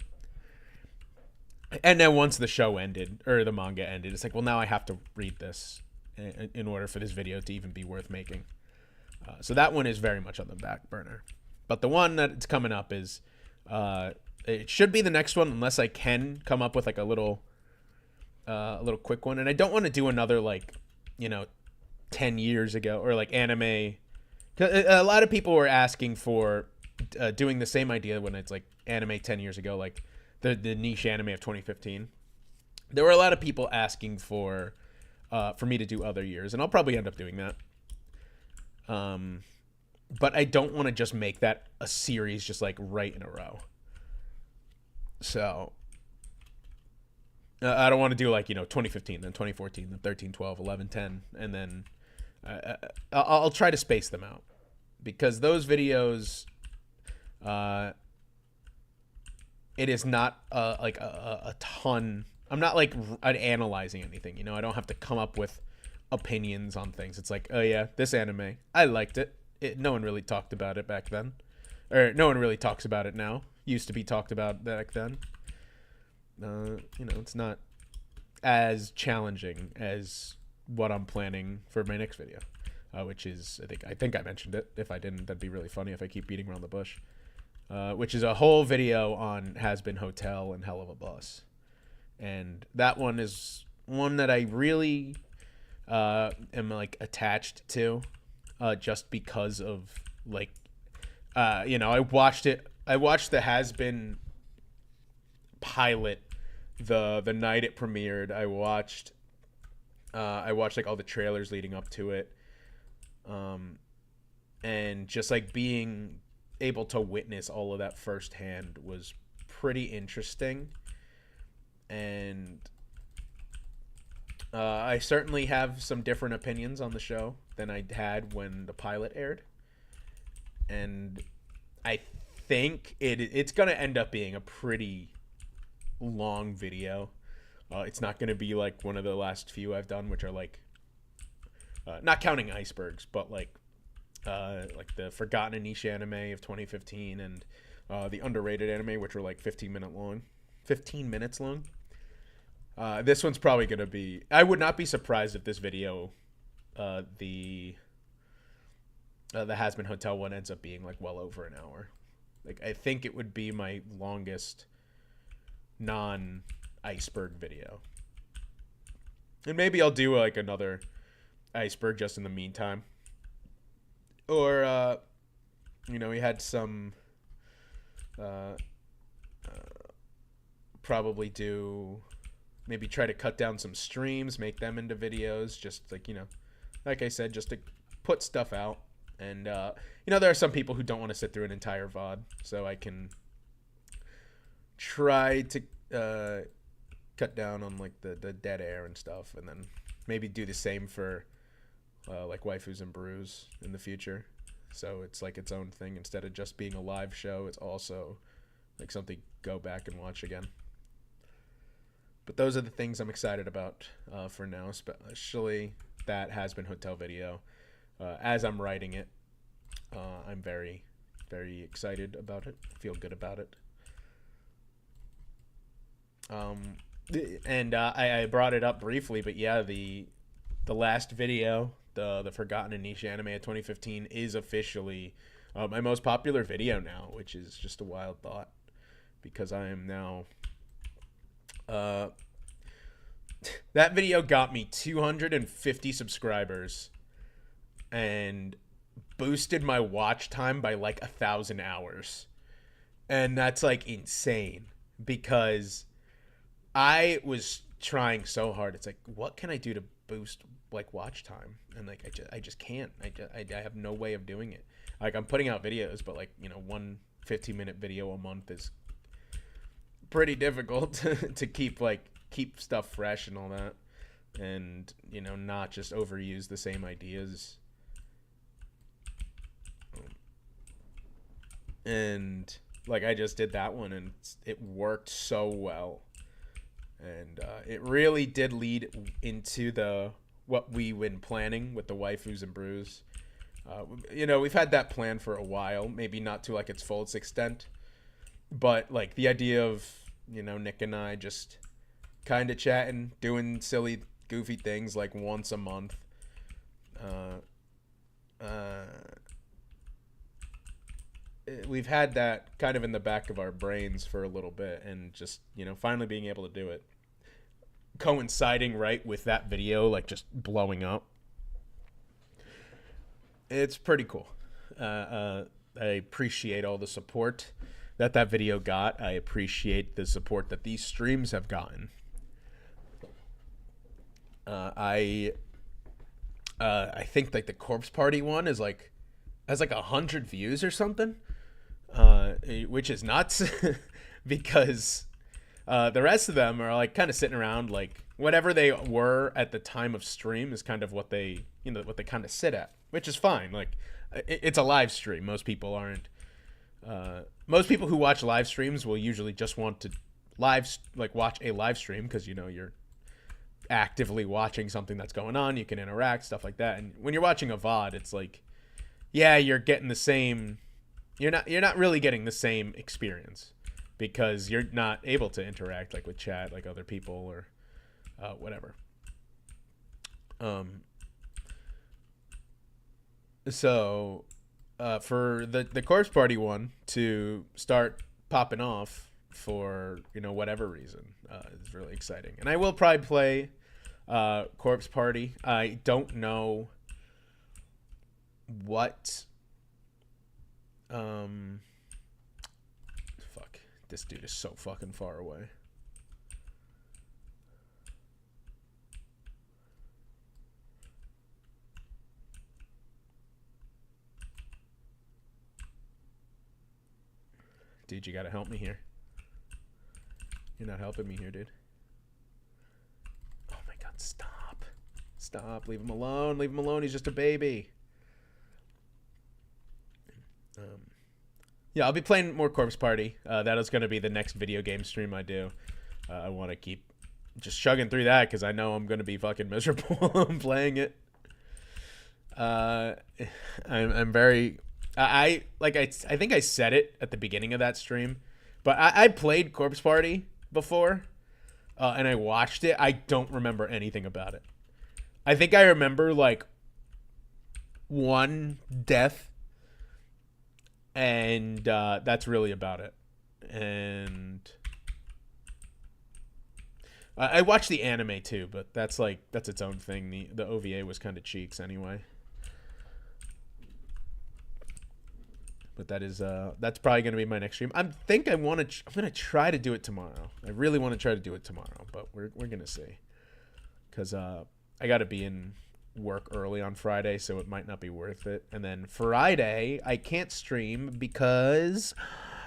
And then once the show ended, or the manga ended, it's like, well, now I have to read this in order for this video to even be worth making. So that one is very much on the back burner. But the one that's coming up is, it should be the next one, unless I can come up with like a little quick one. And I don't want to do another 10 years ago or like anime. A lot of people were asking for doing the same idea when it's like anime 10 years ago, like the niche anime of 2015. There were a lot of people asking for me to do other years, and I'll probably end up doing that. But I don't want to just make that a series just like right in a row. So I don't want to do like 2015, then 2014, then 13, 12, 11, 10, and then I'll try to space them out, because those videos, it is not like a ton. I'm not like analyzing anything, I don't have to come up with opinions on things. It's like, oh yeah, this anime, I liked it. No one really talked about it back then, or no one really talks about it now. Used to be talked about back then. It's not as challenging as what I'm planning for my next video, which is, I think I mentioned it. If I didn't, that'd be really funny if I keep beating around the bush. Which is a whole video on Has Been Hotel and Hell of a Bus. And that one is one that I really am like attached to, just because of like, I watched it. I watched the Has Been pilot the night it premiered. I watched like all the trailers leading up to it, and just like being able to witness all of that firsthand was pretty interesting. And I certainly have some different opinions on the show than I had when the pilot aired, and I think it's gonna end up being a pretty long video. It's not gonna be like one of the last few I've done, which are like, not counting icebergs, but like the Forgotten Anisha anime of 2015 and the underrated anime, which were like 15 minutes long. This one's probably gonna be. I would not be surprised if this video, the Has Been Hotel one, ends up being like well over an hour. Like I think it would be my longest non-iceberg video, and maybe I'll do like another iceberg just in the meantime. Or we had some. Probably do. Maybe try to cut down some streams, make them into videos, just like, like I said, just to put stuff out. And, there are some people who don't want to sit through an entire VOD, so I can try to cut down on, like, the dead air and stuff, and then maybe do the same for, like, Waifus and Brews in the future. So it's, like, its own thing. Instead of just being a live show, it's also, like, something to go back and watch again. But those are the things I'm excited about for now, especially that Has Been Hotel video. As I'm writing it, I'm very, very excited about it. Feel good about it. And I brought it up briefly, but yeah, the last video, the Forgotten Anisha anime of 2015, is officially my most popular video now, which is just a wild thought, because I am now... that video got me 250 subscribers and boosted my watch time by like 1,000 hours. And that's like insane, because I was trying so hard. It's like, what can I do to boost like watch time? And like, I just can't. I have no way of doing it. Like, I'm putting out videos, but like, one 15-minute video a month is pretty difficult to keep stuff fresh and all that, and not just overuse the same ideas. And like, I just did that one, and it worked so well, and it really did lead into what we've been planning with the Waifus and Brews. We've had that plan for a while, maybe not to like its fullest extent, but like the idea of Nick and I just kind of chatting, doing silly, goofy things like once a month. We've had that kind of in the back of our brains for a little bit, and just, finally being able to do it, coinciding right with that video, like just blowing up. It's pretty cool. I appreciate all the support that video got. I appreciate the support that these streams have gotten. I think like the Corpse Party one has like 100 views or something, which is nuts because the rest of them are like kind of sitting around, like whatever they were at the time of stream is kind of what they kind of sit at, which is fine. Like, it's a live stream. Most people aren't. Most people who watch live streams will usually just want to watch a live stream, because you're actively watching something that's going on. You can interact, stuff like that. And when you're watching a VOD, it's like, yeah, you're getting the same. You're not really getting the same experience, because you're not able to interact like with chat, like other people or whatever. So for the Corpse Party one to start popping off for whatever reason is really exciting, and I will probably play Corpse Party. I don't know what. Fuck. This dude is so fucking far away. Dude, you gotta help me here. You're not helping me here, dude. Oh my god, stop. Stop. Leave him alone. Leave him alone. He's just a baby. Yeah, I'll be playing more Corpse Party. That is going to be the next video game stream I do. I want to keep just chugging through that because I know I'm going to be fucking miserable playing it. I'm very... I think I said it at the beginning of that stream, but I played Corpse Party before, and I watched it. I don't remember anything about it. I think I remember like one death, and that's really about it. And I watched the anime too, but that's its own thing. The OVA was kind of cheeks anyway. But that's probably gonna be my next stream. I'm gonna try to do it tomorrow. I really want to try to do it tomorrow, but we're gonna see. Cause I gotta be in work early on Friday, so it might not be worth it. And then Friday I can't stream because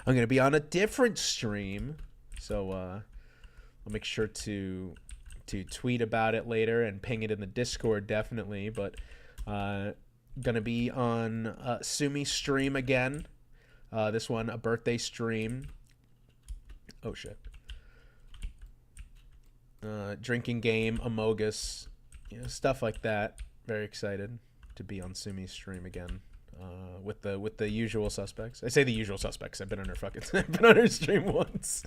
I'm gonna be on a different stream. So I'll make sure to tweet about it later and ping it in the Discord definitely. But gonna be on Sumi's stream again. This one, a birthday stream. Oh shit. Drinking game, Amogus, stuff like that. Very excited to be on Sumi's stream again. With the usual suspects. I say the usual suspects. I've been on her stream once.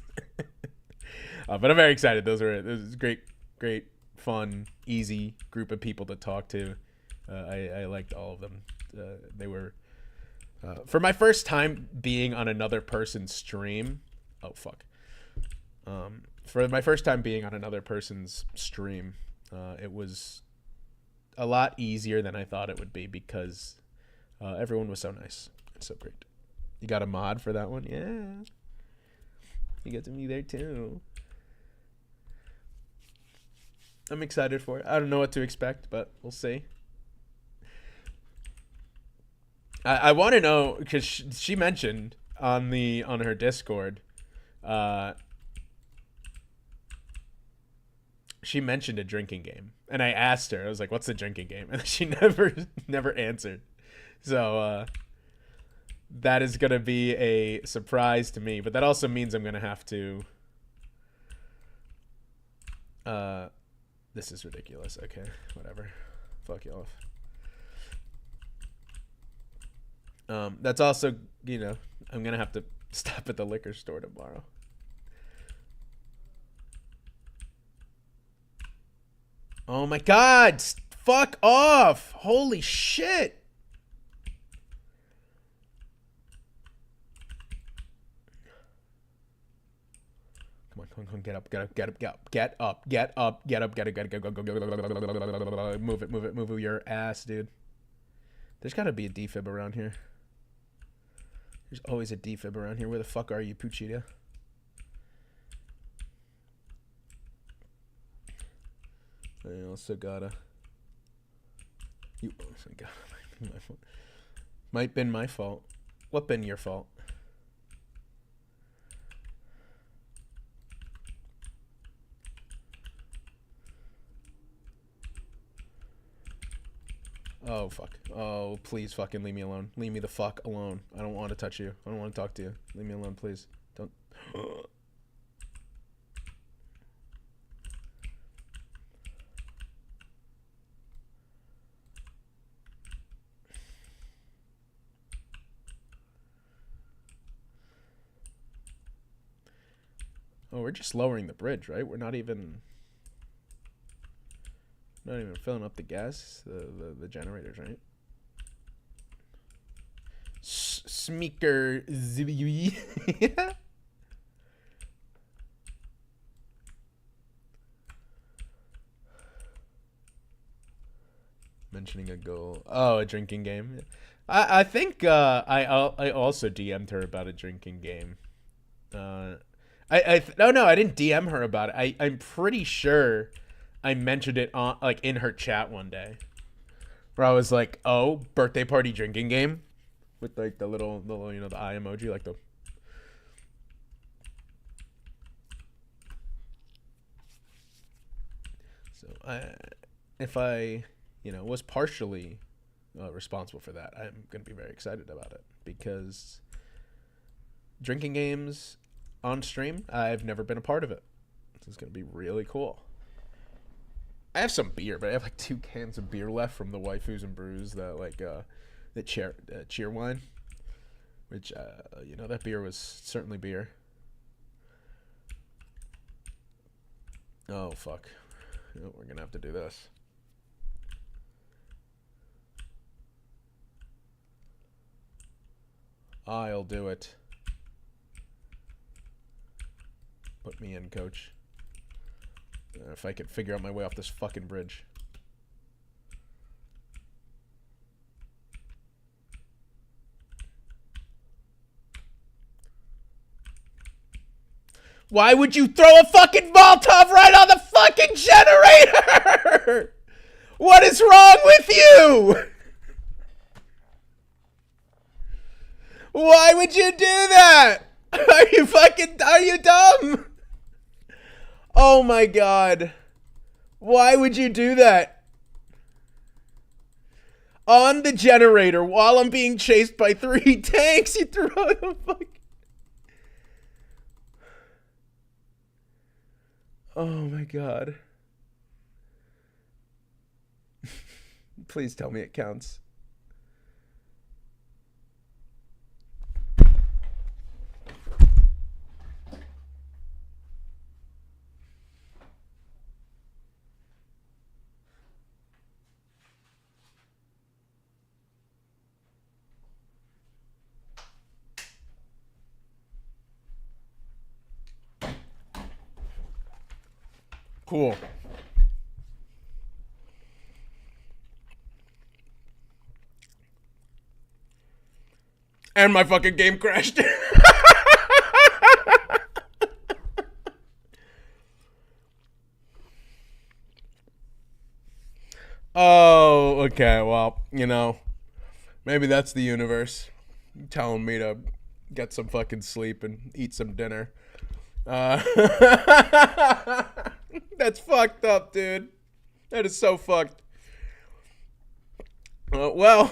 But I'm very excited. Those was great, fun, easy group of people to talk to. I liked all of them. They were for my first time being on another person's stream. Oh fuck. For my first time being on another person's stream, it was a lot easier than I thought it would be because everyone was so nice and so great. You got a mod for that one? Yeah. You get to be there too. I'm excited for it. I don't know what to expect, but we'll see. I want to know because she mentioned on her Discord, she mentioned a drinking game, and I asked her. I was like, "What's the drinking game?" And she never answered. So that is gonna be a surprise to me. But that also means I'm gonna have to. This is ridiculous. Okay, whatever. Fuck you off. That's also, I'm gonna have to stop at the liquor store tomorrow. Oh my god! Fuck off! Holy shit! Come on, get up, go. Move your ass, dude. There's gotta be a defib around here. There's always a defib around here. Where the fuck are you, Puchita? I also gotta... You also gotta... Might been my fault. What been your fault? Oh, fuck. Oh, please fucking leave me alone. Leave me the fuck alone. I don't want to touch you. I don't want to talk to you. Leave me alone, please. Don't... Oh, we're just lowering the bridge, right? We're not even filling up the gas, the generators, right? Smeeker Zibby. Mentioning a goal. Oh, a drinking game. I think I also DM'd her about a drinking game. No, I didn't DM her about it. I'm pretty sure I mentioned it on like in her chat one day, where I was like, "Oh, birthday party drinking game," with like the little the eye emoji, like the. So if I was partially responsible for that, I'm gonna be very excited about it because drinking games on stream, I've never been a part of it. This is gonna be really cool. I have some beer, but I have like 2 cans of beer left from the Waifus and Brews, the cheer wine, which that beer was certainly beer. Oh fuck, we're gonna have to do this. I'll do it. Put me in, coach. If I could figure out my way off this fucking bridge. Why would you throw a fucking Molotov right on the fucking generator? What is wrong with you? Why would you do that? Are you dumb? Oh my god. Why would you do that? On the generator while I'm being chased by 3 tanks, you throw the fuck. Oh my god. Please tell me it counts. Cool. And my fucking game crashed. Oh, okay. Well, maybe that's the universe telling me to get some fucking sleep and eat some dinner. That's fucked up, dude. That is so fucked. Well,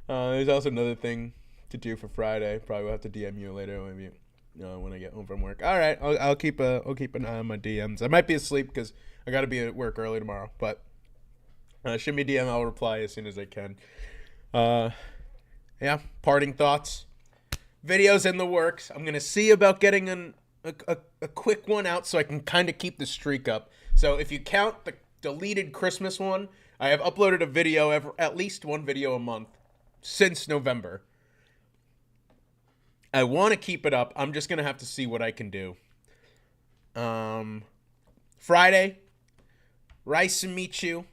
there's also another thing to do for Friday. Probably will have to DM you later, maybe when I get home from work. All right, I'll keep an eye on my DMs. I might be asleep because I got to be at work early tomorrow. But shoot me a DM. I'll reply as soon as I can. Yeah. Parting thoughts. Videos in the works. I'm gonna see about getting a quick one out so I can kind of keep the streak up. So if you count the deleted Christmas one, I have uploaded a video at least one video a month since November. I want to keep it up. I'm just going to have to see what I can do. Friday, Rice and Michu.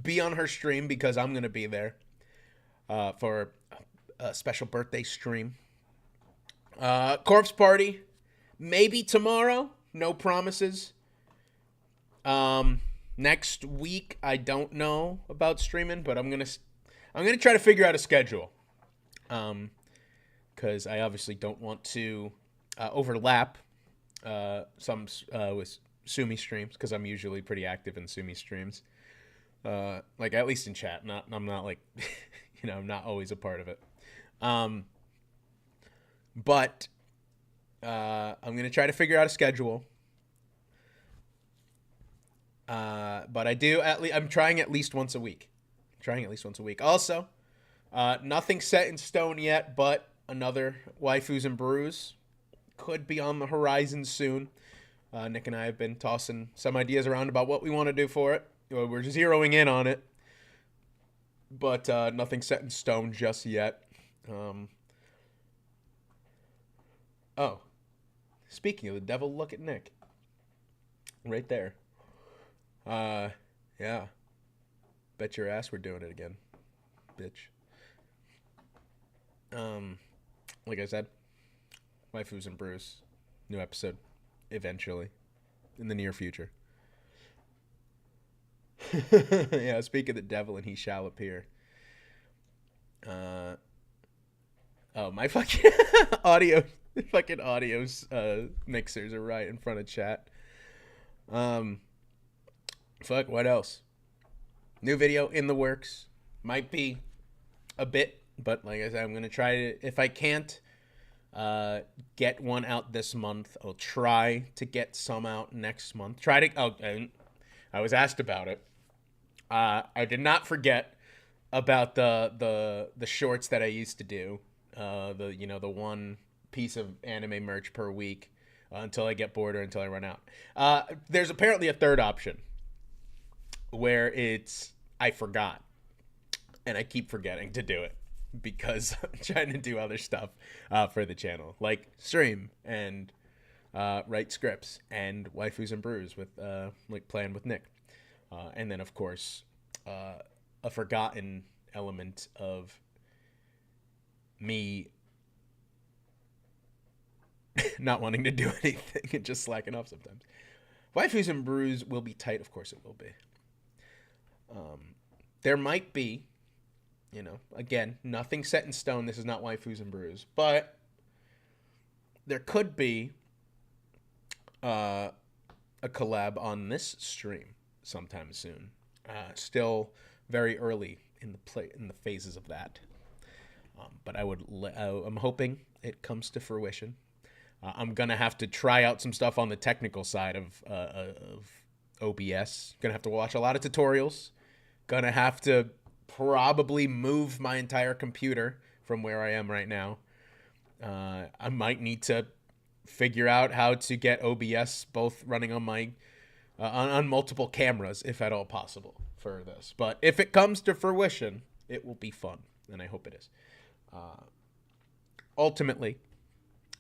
Be on her stream because I'm going to be there for a special birthday stream. Corpse Party, maybe tomorrow. No promises. Next week, I don't know about streaming, but I'm gonna try to figure out a schedule. Because I obviously don't want to overlap some with Sumi streams because I'm usually pretty active in Sumi streams. Like at least in chat. I'm not like I'm not always a part of it. But I'm gonna try to figure out a schedule. But I'm trying at least once a week. Also, nothing set in stone yet, but another Waifus and Brews could be on the horizon soon. Nick and I have been tossing some ideas around about what we want to do for it. We're just zeroing in on it, but nothing set in stone just yet. Oh, speaking of the devil, look at Nick. Right there. Yeah. Bet your ass we're doing it again, bitch. Like I said, Waifus and Brews, new episode, eventually, in the near future. Yeah, speak of the devil and he shall appear. Oh, my fucking audio, fucking audio's mixers are right in front of chat. Fuck, what else? New video in the works. Might be a bit, but like I said, I'm gonna try to. If I can't get one out this month, I'll try to get some out next month. Try to. Oh, and I was asked about it. I did not forget about the shorts that I used to do. The one piece of anime merch per week until I get bored or until I run out. There's apparently a third option where it's I forgot and I keep forgetting to do it because I'm trying to do other stuff for the channel, like stream and write scripts and Waifus and Brews with like playing with Nick, and then of course a forgotten element of me not wanting to do anything and just slacking off sometimes. Waifus and Brews will be tight, of course it will be. There might be, again, nothing set in stone. This is not Waifus and Brews, but there could be a collab on this stream sometime soon. Still very early in the phases of that, but I'm hoping it comes to fruition. I'm gonna have to try out some stuff on the technical side of OBS. Gonna have to watch a lot of tutorials. Gonna have to probably move my entire computer from where I am right now. I might need to figure out how to get OBS both running on my on multiple cameras, if at all possible, for this. But if it comes to fruition, it will be fun, and I hope it is. Ultimately,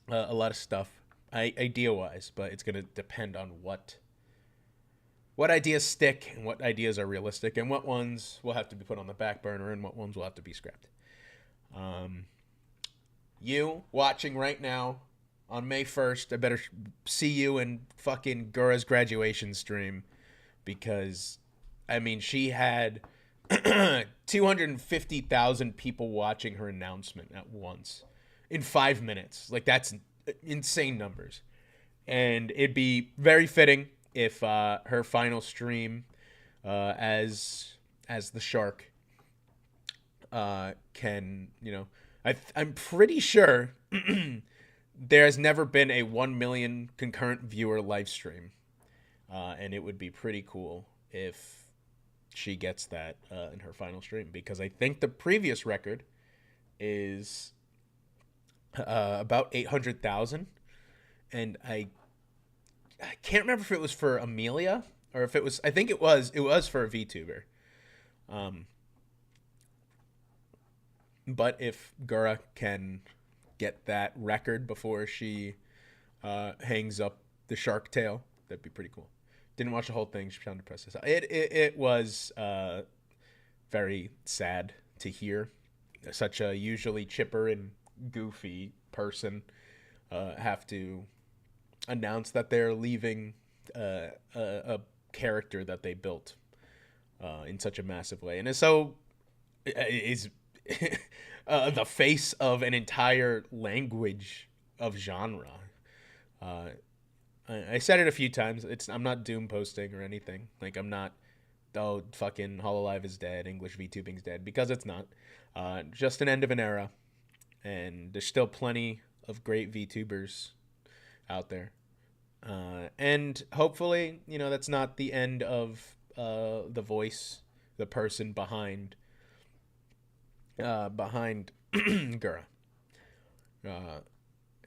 a lot of stuff, idea-wise, but it's going to depend on what ideas stick and what ideas are realistic and what ones will have to be put on the back burner and what ones will have to be scrapped. You watching right now on May 1st, I better see you in fucking Gura's graduation stream, because, I mean, she had 250,000 people watching her announcement at once in 5 minutes. Like, that's insane numbers. And it'd be very fitting if her final stream as the shark can, I'm pretty sure there's never been a 1 million concurrent viewer live stream, and it would be pretty cool if she gets that in her final stream, because I think the previous record is about 800,000, and I can't remember if it was for Amelia or if it was. I think it was for a VTuber. But if Gura can get that record before she hangs up the shark tail, that'd be pretty cool. Didn't watch the whole thing. She sounded depressed. It was very sad to hear such a usually chipper and goofy person have to announce that they're leaving a character that they built in such a massive way, and so is the face of an entire language of genre. I said it a few times. I'm not doom posting or anything. Like, I'm not, oh, fucking Hololive is dead, English VTubing's dead, because it's not. Just an end of an era, and there's still plenty of great VTubers out there. And hopefully, that's not the end of the voice, the person behind Gura.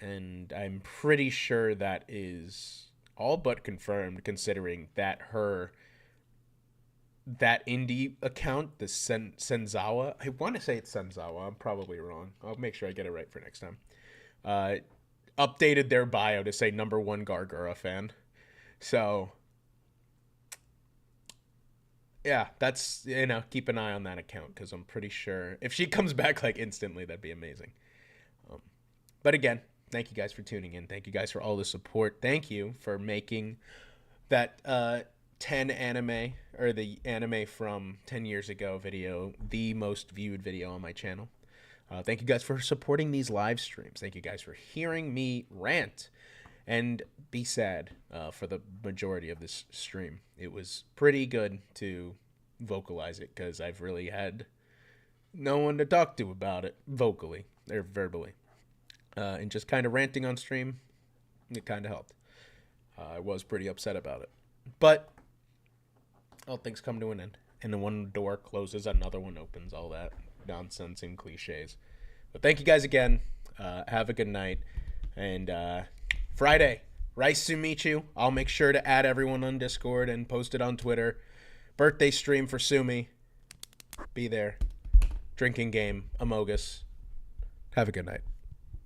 And I'm pretty sure that is all but confirmed, considering that that indie account, the Senzawa, I want to say it's Senzawa, I'm probably wrong, I'll make sure I get it right for next time, updated their bio to say #1 Gargura fan. So Yeah, that's, keep an eye on that account because I'm pretty sure if she comes back like instantly, that'd be amazing. But again, thank you guys for tuning in. Thank you guys for all the support. Thank you for making that 10 anime, or the anime from 10 years ago video, the most viewed video on my channel. Thank you guys for supporting these live streams. Thank you guys for hearing me rant and be sad for the majority of this stream. It was pretty good to vocalize it because I've really had no one to talk to about it vocally or verbally. And just kind of ranting on stream, it kind of helped. I was pretty upset about it. But all things come to an end. And then one door closes, another one opens, all that nonsense and cliches. But thank you guys again. Have a good night. And Friday, Rice Sumichu. I'll make sure to add everyone on Discord and post it on Twitter. Birthday stream for Sumi. Be there. Drinking game, Amogus. Have a good night.